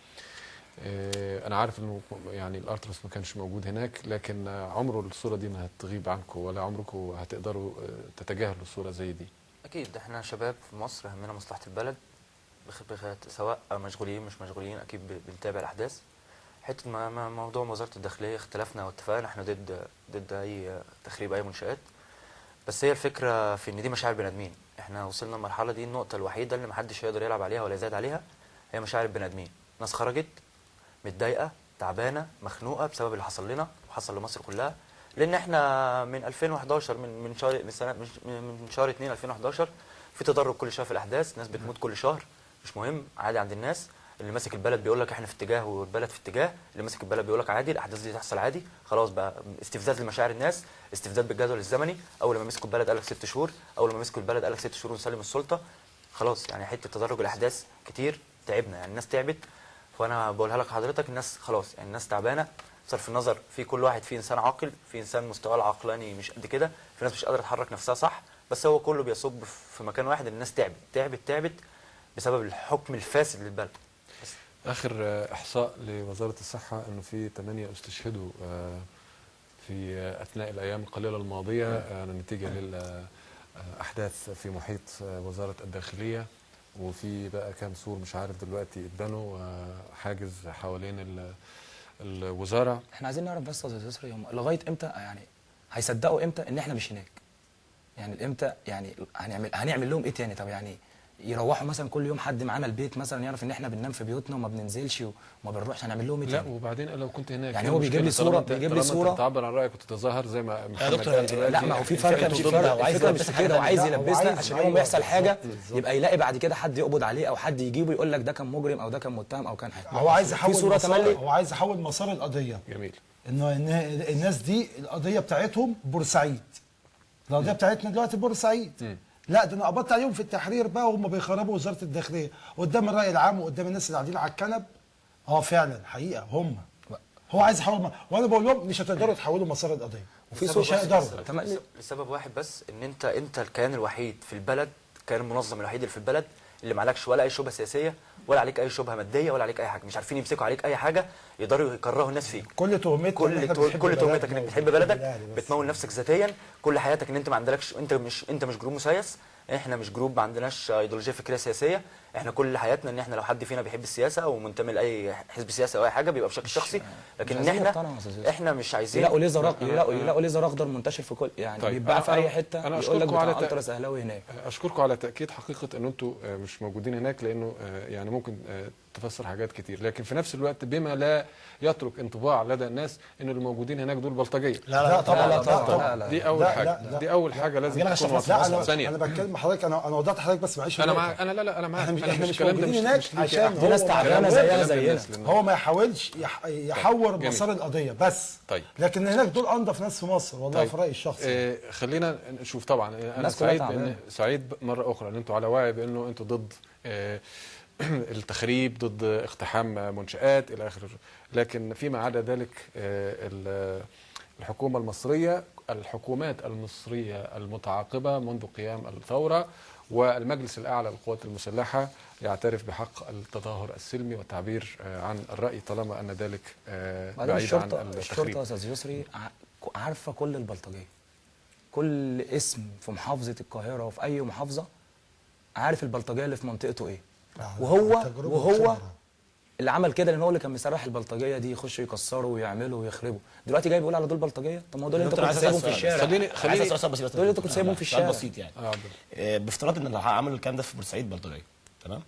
انا عارف انه يعني الالتراس ما كانش موجود هناك، لكن عمره الصوره دي ما هتغيب عنكم، ولا عمركم هتقدروا تتجاهلوا صوره زي دي. اكيد احنا شباب في مصر همنا مصلحه البلد، سواء مشغولين مش مشغولين، اكيد بنتابع الاحداث. حته موضوع وزاره الداخليه اختلفنا واتفقنا، احنا ضد اي تخريب اي منشات. بس هي الفكره في ان دي مشاعر بني ادمين. احنا وصلنا المرحله دي، النقطه الوحيده اللي محدش هيقدر يلعب عليها ولا يزاد عليها هي مشاعر البني ادمين. ناس خرجت متضايقه، تعبانه، مخنوقه بسبب اللي حصل لنا وحصل لمصر كلها. لان احنا من 2011 من شهر 2 2011 في تدرج كل شويه في الاحداث، ناس بتموت كل شهر، مش مهم، عادي عند الناس. اللي ماسك البلد بيقول لك احنا في اتجاه والبلد في اتجاه، اللي ماسك البلد بيقول لك عادي الاحداث دي تحصل عادي. خلاص بقى استفزاز لمشاعر الناس، استفزاز بالجدول الزمني. اول ما مسكوا البلد قال لك 6 شهور، اول ما مسكوا البلد قال لك 6 شهور ونسلم السلطه. خلاص يعني حته تدرج الاحداث كتير تعبنا، يعني الناس تعبت. فانا بقولها لك حضرتك، الناس خلاص يعني الناس تعبانه. بصرف النظر في كل واحد، في انسان عاقل، في انسان مستواه العقلاني مش قد كده، في ناس مش قادره تحرك نفسها صح، بس هو كله بيصب في مكان واحد. الناس تعبت بسبب الحكم الفاسد للبلد. آخر إحصاء لوزارة الصحة أنه في 8 استشهدوا في أثناء الأيام القليلة الماضية نتيجة للأحداث في محيط وزارة الداخلية. وفي بقى كام سور مش عارف دلوقتي اتبنوا حاجز حوالين الوزارة. احنا عايزين نعرف بس يا استاذ يسري، هم لغايه امتى يعني هيصدقوا امتى ان احنا مش هناك؟ يعني امتى يعني هنعمل لهم ايه تاني؟ طب يعني يروحوا مثلا كل يوم حد معانا البيت مثلا يعرف ان احنا بننام في بيوتنا وما بننزلش وما بنروحش، هنعمل لهم ايه لا تاني؟ وبعدين لو كنت هناك يعني هو بيجيب لي صوره، تعبر عن رايك وتتظاهر زي ما محمد قال دلوقتي. لا ما هو في فرق، مش فرق، الفكره مش كده، وعايز يلبسنا عشان يوم ما يحصل حاجه يبقى يلاقي بعد كده حد يقبض عليه او حد يجيبه يقول لك ده كان مجرم او ده كان متهم او كان حاجه. هو عايز يحول في صوره تملي، هو عايز يحول مسار القضيه. جميل. انه الناس دي القضيه بتاعتهم بورسعيد، القضيه بتاعتنا دلوقتي بورسعيد. لا ده انا قبضت عليهم في التحرير بقى وهم بيخربوا وزاره الداخليه قدام الراي العام وقدام الناس اللي قاعدين على الكنب. فعلا حقيقه هم هو عايز يحول وانا بقول لهم مش هتقدروا تحولوا مسار القضيه، وفي مش هيقدروا لسبب واحد بس، ان انت الكيان الوحيد في البلد، الكيان المنظم الوحيد اللي في البلد اللي ما عليكش ولا اي شبهه سياسيه ولا عليك اي شبهه ماديه ولا عليك اي حاجه. مش عارفين يمسكوا عليك اي حاجه يقدروا يكرهوا الناس فيك. كل تهمتك كل تهمتك انك بتحب بلدك، بتمول نفسك ذاتيا، كل حياتك ان انت ما عندكش، انت مش جروب مسيس. احنا مش جروب ما عندناش ايديولوجيه فكريه سياسيه. احنا كل حياتنا ان احنا لو حد فينا بيحب السياسه او منتمي لاي حزب سياسي او اي حاجه بيبقى بشكل شخصي، لكن ان احنا مش عايزين يلاقوا ليزر اخضر منتشر في كل يعني طيب بيتباع في اي حته. انا يقول لك اشكركم على التراس اهلاوي هناك. اشكركم على تاكيد حقيقه ان انتم مش موجودين هناك، لانه يعني ممكن تفسر حاجات كتير، لكن في نفس الوقت بما لا يترك انطباع لدى الناس ان اللي موجودين هناك دول بلطجيه. لا طبعا دي اول حاجه، دي اول حاجه لازم تكون واضحه. ثانيا انا بتكلم مع حضرتك، انا وضحت حضرتك بس معلش. انا معاك، انا معاك. احنا مش موجودين هناك عشان في ناس تعبانه زينا هو ما يحاولش يحور مسار القضيه بس. طيب لكن هناك دول انضف ناس في مصر والله. في رايي الشخصي خلينا نشوف. طبعا انا سعيد مره اخرى ان انتم على وعي بانه انتم ضد التخريب، ضد اقتحام منشآت الى اخره، لكن فيما عدا ذلك الحكومه المصريه، الحكومات المصريه المتعاقبه منذ قيام الثوره والمجلس الاعلى للقوات المسلحه يعترف بحق التظاهر السلمي والتعبير عن الراي طالما ان ذلك بعيد عن التخريب. الشرطه يا استاذ يسري عارفه كل البلطجيه، كل اسم في محافظه القاهره وفي اي محافظه عارف البلطجيه اللي في منطقته ايه، وهو اللي عمل كده، لان هو اللي كان مسرح البلطجيه دي يخشوا يكسروا ويعملوا ويخربوا. دلوقتي جاي بيقول على دول بلطجيه؟ طب ما هو دول انت كنت سايبهم في الشارع. خليني دول انت كنت سايبهم في الشارع. بسيط يعني. بافتراض ان اللي عملوا الكلام ده في بورسعيد بلطجيه، تمام؟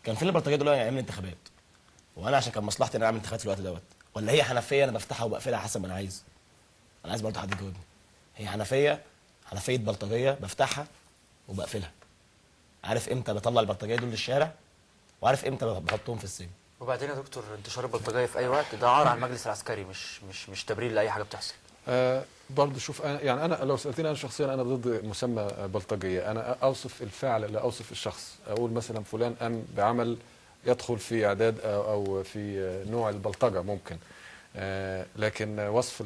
كان فين البلطجيه دول ايام الانتخابات؟ وانا عشان كان مصلحتي ان انا اعمل انتخابات في الوقت دوت، ولا هي حنفيه انا بفتحها وبقفلها حسب ما انا عايز؟ انا عايز برضه حد يجاوبني. هي حنفيه بلطجيه بفتحها وبقفلها. عارف امتى بطلع البلطجيه دول للشارع وعارف امتى بحطهم في السجن. وبعدين يا دكتور، انتشار البلطجيه في اي وقت ده عار على المجلس العسكري، مش تبرير لاي حاجه بتحصل. برضه شوف، يعني انا لو سالتني انا شخصيا انا ضد مسمى بلطجيه. انا اوصف الفعل لا اوصف الشخص. اقول مثلا فلان قام بعمل يدخل في اعداد او في نوع البلطجه ممكن، لكن وصف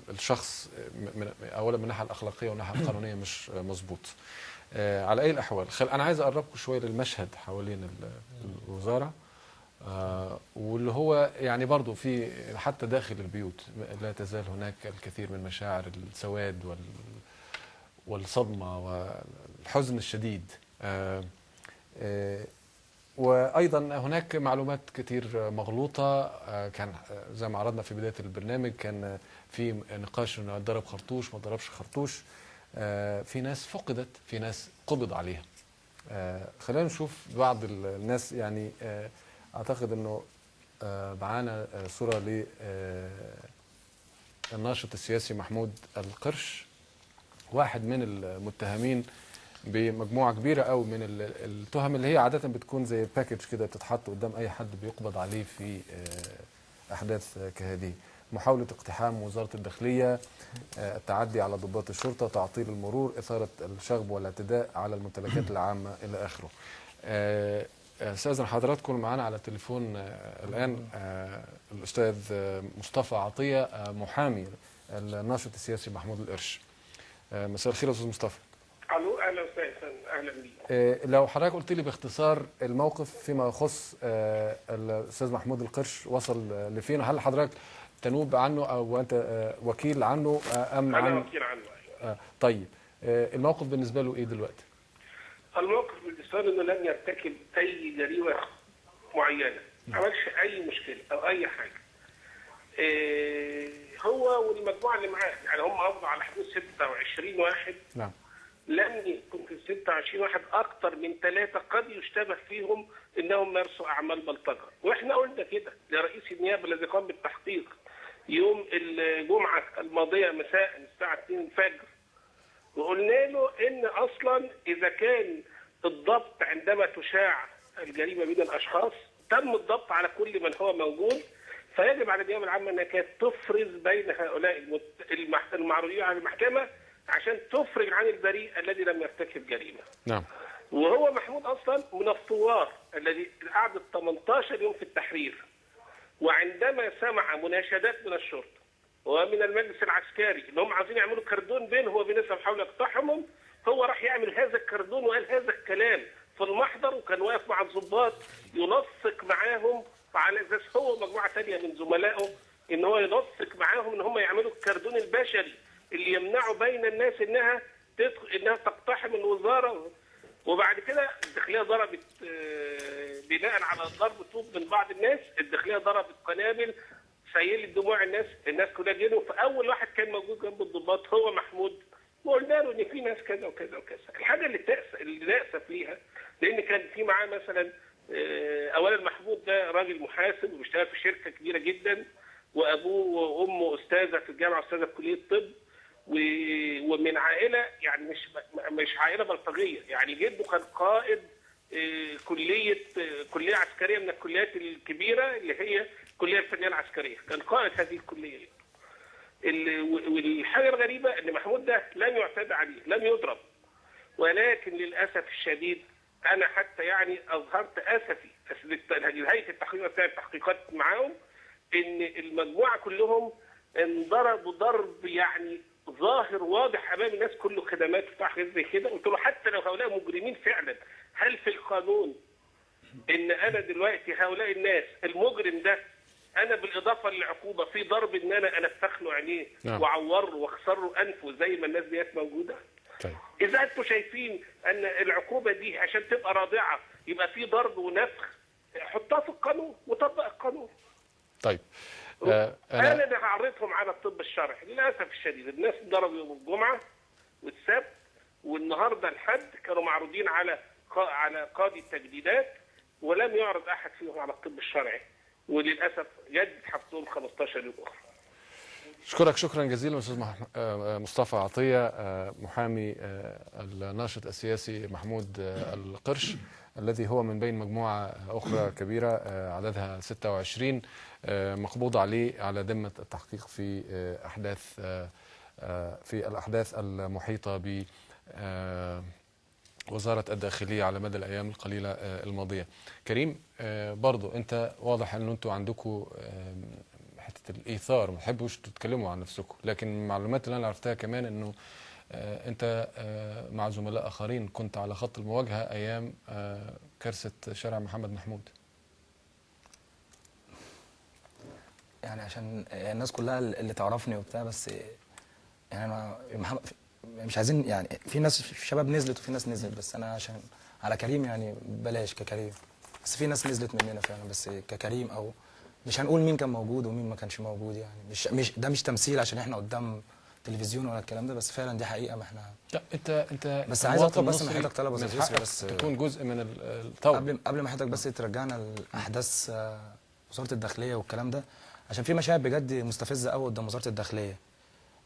الشخص اولا من الناحيه الاخلاقيه والناحيه القانونيه مش مظبوط. على اي الاحوال انا عايز اقربكم شويه للمشهد حوالين الوزاره، واللي هو يعني برضو في حتى داخل البيوت لا تزال هناك الكثير من مشاعر السواد والصدمه والحزن الشديد. وايضا هناك معلومات كتير مغلوطه. كان زي ما عرضنا في بدايه البرنامج كان في نقاش انه ضرب خرطوش ما ضربش خرطوش. في ناس فقدت، في ناس قبض عليها. خلينا نشوف بعض الناس. يعني اعتقد انه معانا صوره للناشط السياسي محمود القرش، واحد من المتهمين بمجموعه كبيره قوي من التهم اللي هي عاده بتكون زي باكج كده بتتحط قدام اي حد بيقبض عليه في احداث كهذه. محاوله اقتحام وزاره الداخليه، التعدي على ضباط الشرطه، تعطيل المرور، اثاره الشغب والاعتداء على الممتلكات العامه الى اخره. استاذن حضراتكم معانا على التليفون الان الاستاذ مصطفى عطيه محامي الناشط السياسي محمود القرش. مساء الخير يا استاذ مصطفى. الو، اهلا وسهلا. اهلا بيك. لو حضرتك قلت لي باختصار الموقف فيما يخص الاستاذ محمود القرش وصل لفين؟ هل حضرتك تنوب عنه او انت وكيل عنه ام انا وكيل عنه. طيب الموقف بالنسبه له ايه دلوقتي؟ الموقف بالنسبه له انه لم يرتكب اي جريمه معينه، ما عملش اي مشكله او اي حاجه. هو والمجموعه اللي معاه، يعني هم قبضوا على حدود 26 واحد. نعم. لم يكن في 26 واحد اكثر من 3 قد يشتبه فيهم انهم مارسوا اعمال بلطجه، واحنا قلنا كده لرئيس النيابه الذي قام بالتحقيق يوم الجمعه الماضيه مساء الساعه 2 الفجر، وقلنا له ان اصلا اذا كان الضبط عندما تشاع الجريمه بين الاشخاص تم الضبط على كل من هو موجود، فيجب على النيابه العامه انها كانت تفرز بين هؤلاء المعروضين على المحكمه عشان تفرج عن البريء الذي لم يرتكب جريمه. نعم. وهو محمود اصلا من الثوار الذي قعد 18 يوم في التحرير، وعندما سمع مناشدات من الشرطه ومن المجلس العسكري اللي هم عايزين يعملوا كردون بينه وبين الناس حول اقتحامهم، هو راح يعمل هذا الكردون وقال هذا الكلام في المحضر، وكان واقف مع الضباط ينسق معاهم على اساس هو ومجموعه ثانيه من زملائه ان هو ينسق معاهم ان هم يعملوا الكردون البشري اللي يمنعوا بين الناس انها تقتحم الوزاره. وبعد كده الداخليه ضربت بناء على ضرب طوب من بعض الناس، الداخليه ضربت قنابل سيلت دموع الناس كلها جنوا، فاول واحد كان موجود جنب الضباط هو محمود، وقلنا له ان في ناس كذا وكذا وكذا. الحاجه اللي نأسف ليها لان كان في معاه مثلا اولا محمود ده راجل محاسب وبيشتغل في شركه كبيره جدا، وابوه وامه استاذه في الجامعه، استاذه في كليه الطب، ومن عائله يعني مش عائله بلطجيه، يعني جده كان قائد كليه عسكريه من الكليات الكبيره اللي هي الكليه الفنيه العسكريه، كان قائد هذه الكليه. والحاجه الغريبه ان محمود ده لم يعتدى عليه، لم يضرب، ولكن للاسف الشديد انا حتى يعني اظهرت اسفي نهايه التحقيقات بتاع التحقيقات معاهم ان المجموعه كلهم انضربوا ضرب يعني ظاهر واضح امام الناس، كله خدمات بتاع حاجات زي كده. قلت له حتى لو هؤلاء مجرمين فعلا، هل في القانون ان انا دلوقتي هؤلاء الناس المجرم ده انا بالاضافه للعقوبه في ضرب ان انا انفخ له عينيه واعوره واكسر له انفه زي ما الناس ديت موجوده؟ طيب. اذا انتم شايفين ان العقوبه دي عشان تبقى رادعه يبقى في ضرب ونفخ، حطها في القانون وطبق القانون. طيب. انا هعرضهم على الطب الشرعي. للاسف الشديد الناس ضربوا يوم الجمعه والسبت، والنهارده الحد كانوا معروضين على قاضي التجديدات، ولم يعرض احد فيهم على الطب الشرعي، وللاسف جدد حبسهم 15 يوم اخرى. اشكرك شكرا جزيلا استاذ مصطفى عطيه محامي الناشط السياسي محمود القرش، الذي هو من بين مجموعه اخرى كبيره عددها 26 مقبوض عليه على ذمه التحقيق في الاحداث المحيطه ب وزارة الداخلية على مدى الأيام القليلة الماضية. كريم، برضو أنت واضح أن أنتوا عندكم حتة الإيثار، ما تحبوش تتكلموا عن نفسكم، لكن المعلومات اللي أنا عرفتها كمان أنه أنت مع زملاء آخرين كنت على خط المواجهة أيام كارثة شارع محمد محمود. يعني عشان الناس كلها اللي تعرفني وبتاع، بس يعني أنا مش عايزين، يعني في ناس شباب نزلت وفي ناس نزلت، بس انا عشان على كريم يعني بلاش ككريم، بس في ناس نزلت مننا فعلا، بس ككريم او مش هنقول مين كان موجود ومين ما كانش موجود، يعني مش ده مش تمثيل عشان احنا قدام تلفزيون ولا الكلام ده، بس فعلا دي حقيقه. ما احنا لا انت بس عايز اطلب بس من حضرتك طلب بس تكون جزء من الطور قبل ما حضرتك بس ترجعنا لاحداث وزاره الداخليه والكلام ده، عشان في مشاهد بجد مستفزه قوي قدام وزاره الداخليه.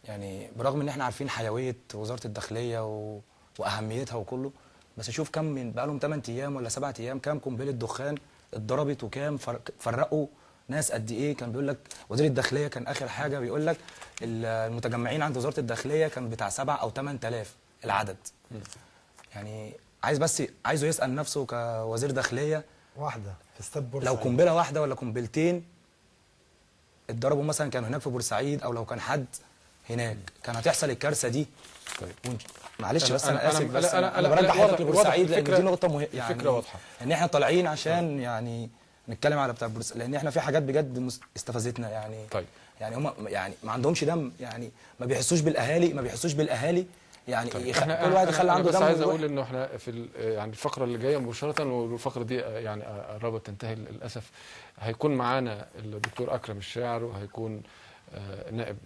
يعني برغم ان احنا عارفين حيويه وزاره الداخليه واهميتها وكله، بس شوف كم من بقى لهم 8 ايام ولا 7 ايام كام قنبله دخان اتضربت، وكام فرقوا ناس قد ايه. كان بيقول لك وزير الداخليه كان اخر حاجه بيقول لك المتجمعين عند وزاره الداخليه كان بتاع 7 أو 8000 العدد. يعني عايزه يسال نفسه كوزير داخليه، واحده في استاد بورسعيد لو قنبله واحده ولا قنبلتين اتضربوا مثلا كانوا هناك في بورسعيد، او لو كان حد هناك كان هتحصل الكارثه دي. طيب معلش بس انا اسف، بس انا برجع حضرتك لبورسعيد لان دي نقطه يعني الفكره واضحه ان احنا طالعين عشان يعني نتكلم على بتاع بورسعيد، لان احنا في حاجات بجد استفزتنا يعني. طيب يعني هم يعني ما عندهمش دم، يعني ما بيحسوش بالاهالي يعني كل واحد يخلي عنده دم. بس عايز اقول انه احنا في يعني الفقره اللي جايه مباشره، والفقره دي يعني قربت تنتهي للاسف، هيكون معانا الدكتور اكرم الشاعر، وهيكون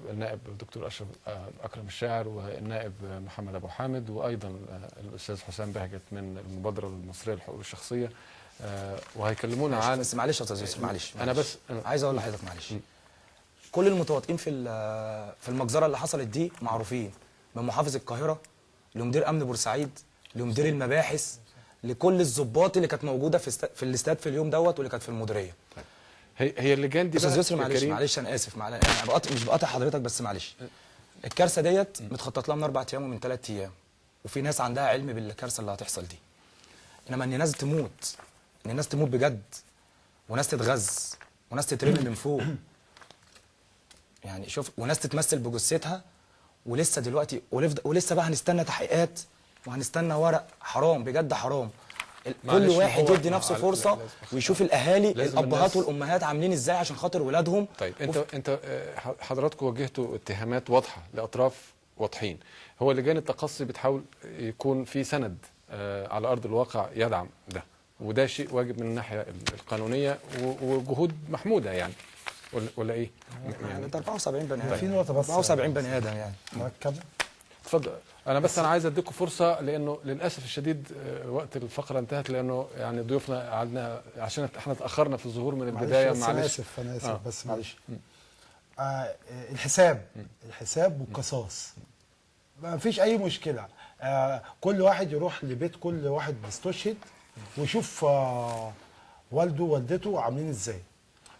النائب الدكتور اشرف اكرم الشاعر، والنائب محمد ابو حامد، وايضا الاستاذ حسام بهجت من المبادره المصريه للحقوق الشخصيه، وهيكلمونا عن. بس معلش يا استاذ يوسف، معلش انا بس عايز اقول لحضرتك معلش. كل المتواطئين في المجزره اللي حصلت دي معروفين، من محافظ القاهره لمدير امن بورسعيد لمدير المباحث لكل الضباط اللي كانت موجوده في الاستاد في اليوم دوت واللي كانت في المديريه. هي اللجان دي استاذ يسري معلش انا اسف، انا مش بقاطع حضرتك بس معلش. الكارثه ديت متخطط لها من 4 ايام ومن 3 ايام، وفي ناس عندها علم بالكارثه اللي هتحصل دي. انما ان الناس تموت بجد، وناس تتغز، وناس تترمي من فوق، يعني شوف، وناس تتمثل بجثتها، ولسه دلوقتي ولسه بقى هنستنى تحقيقات وهنستنى ورق. حرام بجد حرام. كل واحد يدي نفسه فرصه ويشوف الاهالي الابهات والامهات عاملين ازاي عشان خاطر ولادهم. طيب انت حضراتكم وجهتوا اتهامات واضحه لاطراف واضحين. هو لجان التقصي بتحاول يكون في سند على ارض الواقع يدعم ده، وده شيء واجب من الناحيه القانونيه وجهود محموده يعني، ولا ايه؟ يعني 74 بني ادم. في نقطه بس 74 بني ادم يعني. اتفضل. انا عايز اديكم فرصه، لانه للاسف الشديد وقت الفقره انتهت، لانه يعني ضيوفنا قعدنا عشان احنا اتاخرنا في الظهور من البدايه. معلش انا اسف بس معلش. الحساب والقصاص ما فيش اي مشكله. كل واحد يروح لبيت كل واحد استشهد ويشوف والده ووالدته عاملين ازاي.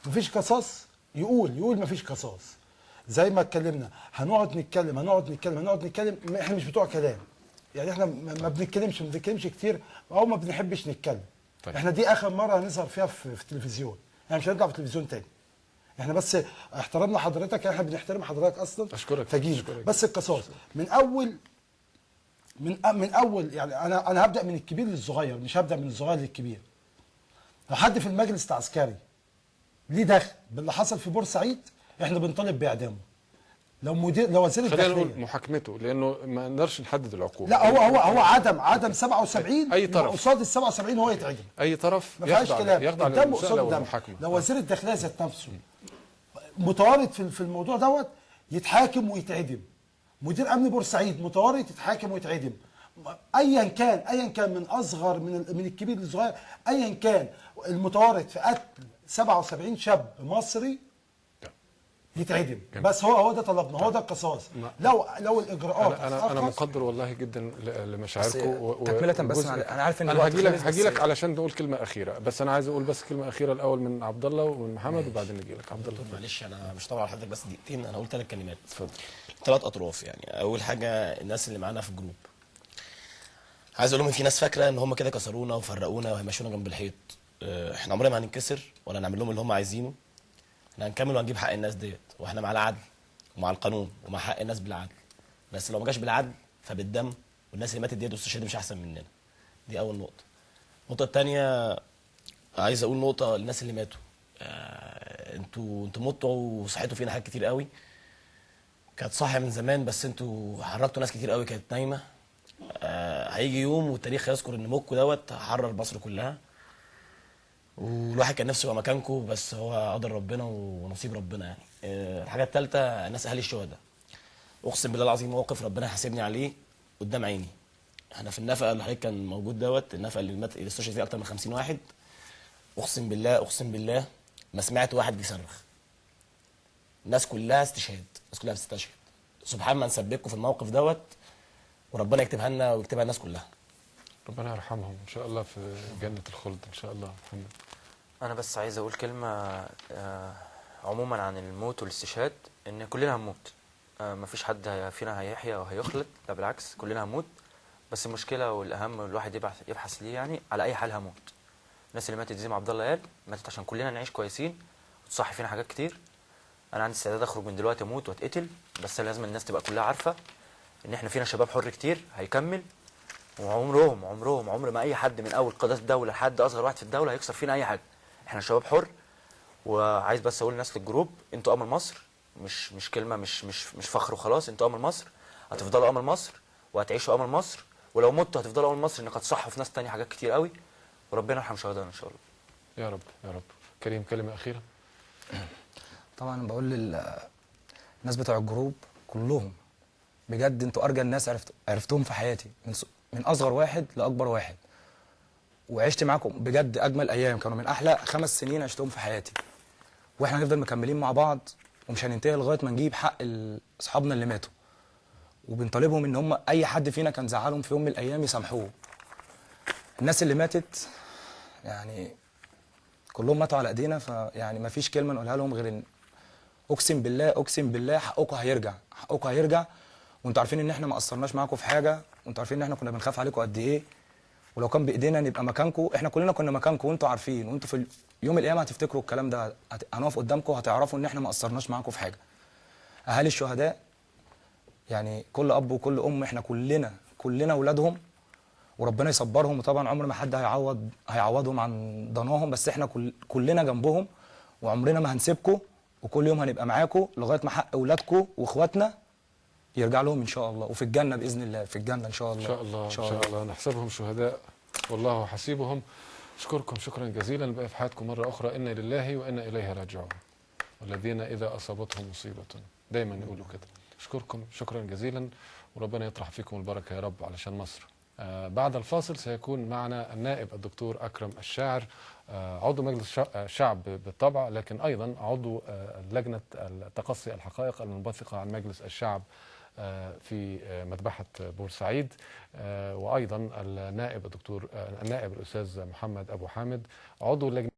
ما فيش قصاص، يقول ما فيش قصاص. زي ما اتكلمنا هنقعد نتكلم. احنا مش بتوع كلام يعني، احنا ما بنتكلمش كتير او ما بنحبش نتكلم. طيب. احنا دي اخر مره هنظهر فيها في التلفزيون، يعني مش هنطلع في التلفزيون تاني. احنا بس احترمنا حضرتك، احنا بنحترم حضرتك اصلا. اشكرك فجينا بس القصاص من اول يعني انا هبدا من الكبير للصغير، مش هبدا من الصغير للكبير. لو حد في المجلس العسكري ليه دخل باللي حصل في بورسعيد، احنا بنطالب باعدامه. لو وزير الداخليه، خلينا نقول محاكمته، لانه ما نقدرش نحدد العقوبه. لا هو عدم 77 اي طرف قصاد ال 77 هو يتعدم. اي طرف ما فيهاش كلام، يخضع الدم قصاد الدم. المحاكمه. لو وزير الداخليه ذات نفسه متورط في الموضوع دوت يتحاكم ويتعدم. مدير امن بورسعيد متورط يتحاكم ويتعدم. ايا كان من اصغر من الكبير للصغير، ايا كان المتورط في قتل 77 شاب مصري يتعدم. بس هو ده طلبنا، هو ده القصاص. لو الاجراءات انا مقدر والله جدا لمشاعركم. تكمله بس انا عارف ان انا هاجي لك علشان نقول كلمه اخيره، بس انا عايز اقول بس كلمه اخيره الاول من عبد الله ومن محمد وبعدين نجي لك. عبد الله معلش انا مش طالع على حضرتك بس دقيقتين، انا هقول 3 كلمات. اتفضل. 3 اطراف يعني. اول حاجه الناس اللي معانا في الجروب، عايز اقول لهم في ناس فاكره ان هم كده كسرونا وفرقونا وهيمشونا جنب الحيط. احنا عمرنا ما هننكسر ولا هنعمل لهم اللي هم عايزينه. احنا هنكمل وهنجيب حق الناس ديت، واحنا مع العدل ومع القانون ومع حق الناس بالعدل. بس لو ما جاش بالعدل فبالدم، والناس اللي ماتت ديت واستشهدت مش احسن مننا. دي اول نقطه. النقطه الثانيه عايز اقول نقطه للناس اللي ماتوا. انتوا متوا وصحيتوا فينا حاجات كتير قوي كانت صاحيه من زمان، بس انتوا حررتوا ناس كتير قوي كانت نايمه. هيجي يوم والتاريخ هيذكر ان موكو دوت حرر مصر كلها، والواحد كان نفسه يبقى مكانكم، بس هو قدر ربنا ونصيب ربنا يعني. الحاجه الثالثه الناس اهالي الشهداء، اقسم بالله العظيم موقف ربنا حاسبني عليه قدام عيني. احنا في النفقه اللي حضرتك كان موجود دوت، النفقه اللي استشهد فيها اكتر من 50 واحد، اقسم بالله ما سمعت واحد بيصرخ. الناس كلها استشهاد، الناس كلها بتستشهد. سبحان من سبكوا في الموقف دوت. وربنا يكتبها لنا ويكتبها الناس كلها. ربنا يرحمهم ان شاء الله في جنه الخلد ان شاء الله. محمد. انا بس عايز اقول كلمه عموما عن الموت والاستشهاد، ان كلنا هنموت. مفيش حد فينا هيحيا او هيخلد، لا بالعكس كلنا هنموت. بس المشكله والاهم الواحد يبحث ليه، يعني على اي حال هموت. الناس اللي ماتت زي ما عبد الله قال ماتت عشان كلنا نعيش كويسين وتصحي فينا حاجات كتير. انا عندي استعداد اخرج من دلوقتي اموت واتقتل، بس لازم الناس تبقى كلها عارفه ان احنا فينا شباب حر كتير هيكمل، وعمر ما اي حد من اول قادات الدوله لحد اصغر واحد في الدوله هيكسر فينا اي حاجه. احنا شباب حر. وعايز بس اقول للناس في الجروب، انتوا امل مصر، مش كلمه، مش فخر وخلاص. انتوا امل مصر، هتفضلوا امل مصر وهتعيشوا امل مصر، ولو متوا هتفضلوا امل مصر، انك هتصحوا في ناس تانية حاجات كتير قوي، وربنا يرحم شهدائنا ان شاء الله. يا رب يا رب. كريم كلمه اخيره. طبعا بقول للناس بتوع الجروب كلهم بجد انتوا ارجى الناس عرفتهم في حياتي، من اصغر واحد لاكبر واحد، وعشت معاكم بجد اجمل ايام، كانوا من احلى 5 سنين عشتهم في حياتي. واحنا هنفضل مكملين مع بعض ومش هننتهي لغايه ما نجيب حق اصحابنا اللي ماتوا، وبنطالبهم ان هم اي حد فينا كان زعلهم في يوم من الايام يسامحوه. الناس اللي ماتت يعني كلهم ماتوا على ايدينا، فيعني ما فيش كلمه نقولها لهم غير ان اقسم بالله حقكم هيرجع، وانتوا عارفين ان احنا ما قصرناش معاكم في حاجه، وانتوا عارفين ان احنا كنا بنخاف عليكم قد ايه، ولو كان بايدينا نبقى مكانكم. احنا كلنا كنا مكانكم وانتوا عارفين، وانتوا في يوم القيامه هتفتكروا الكلام ده، هنقف قدامكم هتعرفوا ان احنا ما قصرناش معاكم في حاجه. اهالي الشهداء يعني كل اب وكل ام احنا كلنا اولادهم، وربنا يصبرهم، وطبعا عمر ما حد هيعوضهم عن ضناهم، بس احنا كلنا جنبهم وعمرنا ما هنسيبكم، وكل يوم هنبقى معاكم لغايه ما حق اولادكم واخواتنا يرجع لهم ان شاء الله، وفي الجنه باذن الله، في الجنه ان شاء الله. ان شاء الله نحسبهم شهداء والله حسيبهم. اشكركم شكرا جزيلا. بقى في حياتكم مره اخرى انا لله وانا اليه راجعون، والذين اذا اصابتهم مصيبه دايما يقولوا كده. اشكركم شكرا جزيلا، وربنا يطرح فيكم البركه يا رب علشان مصر. بعد الفاصل سيكون معنا النائب الدكتور أكرم الشاعر، عضو مجلس الشعب بالطبع، لكن أيضا عضو لجنة تقصي الحقائق المنبثقة عن مجلس الشعب في مذبحة بورسعيد، وأيضا النائب الأستاذ محمد أبو حامد عضو لجنة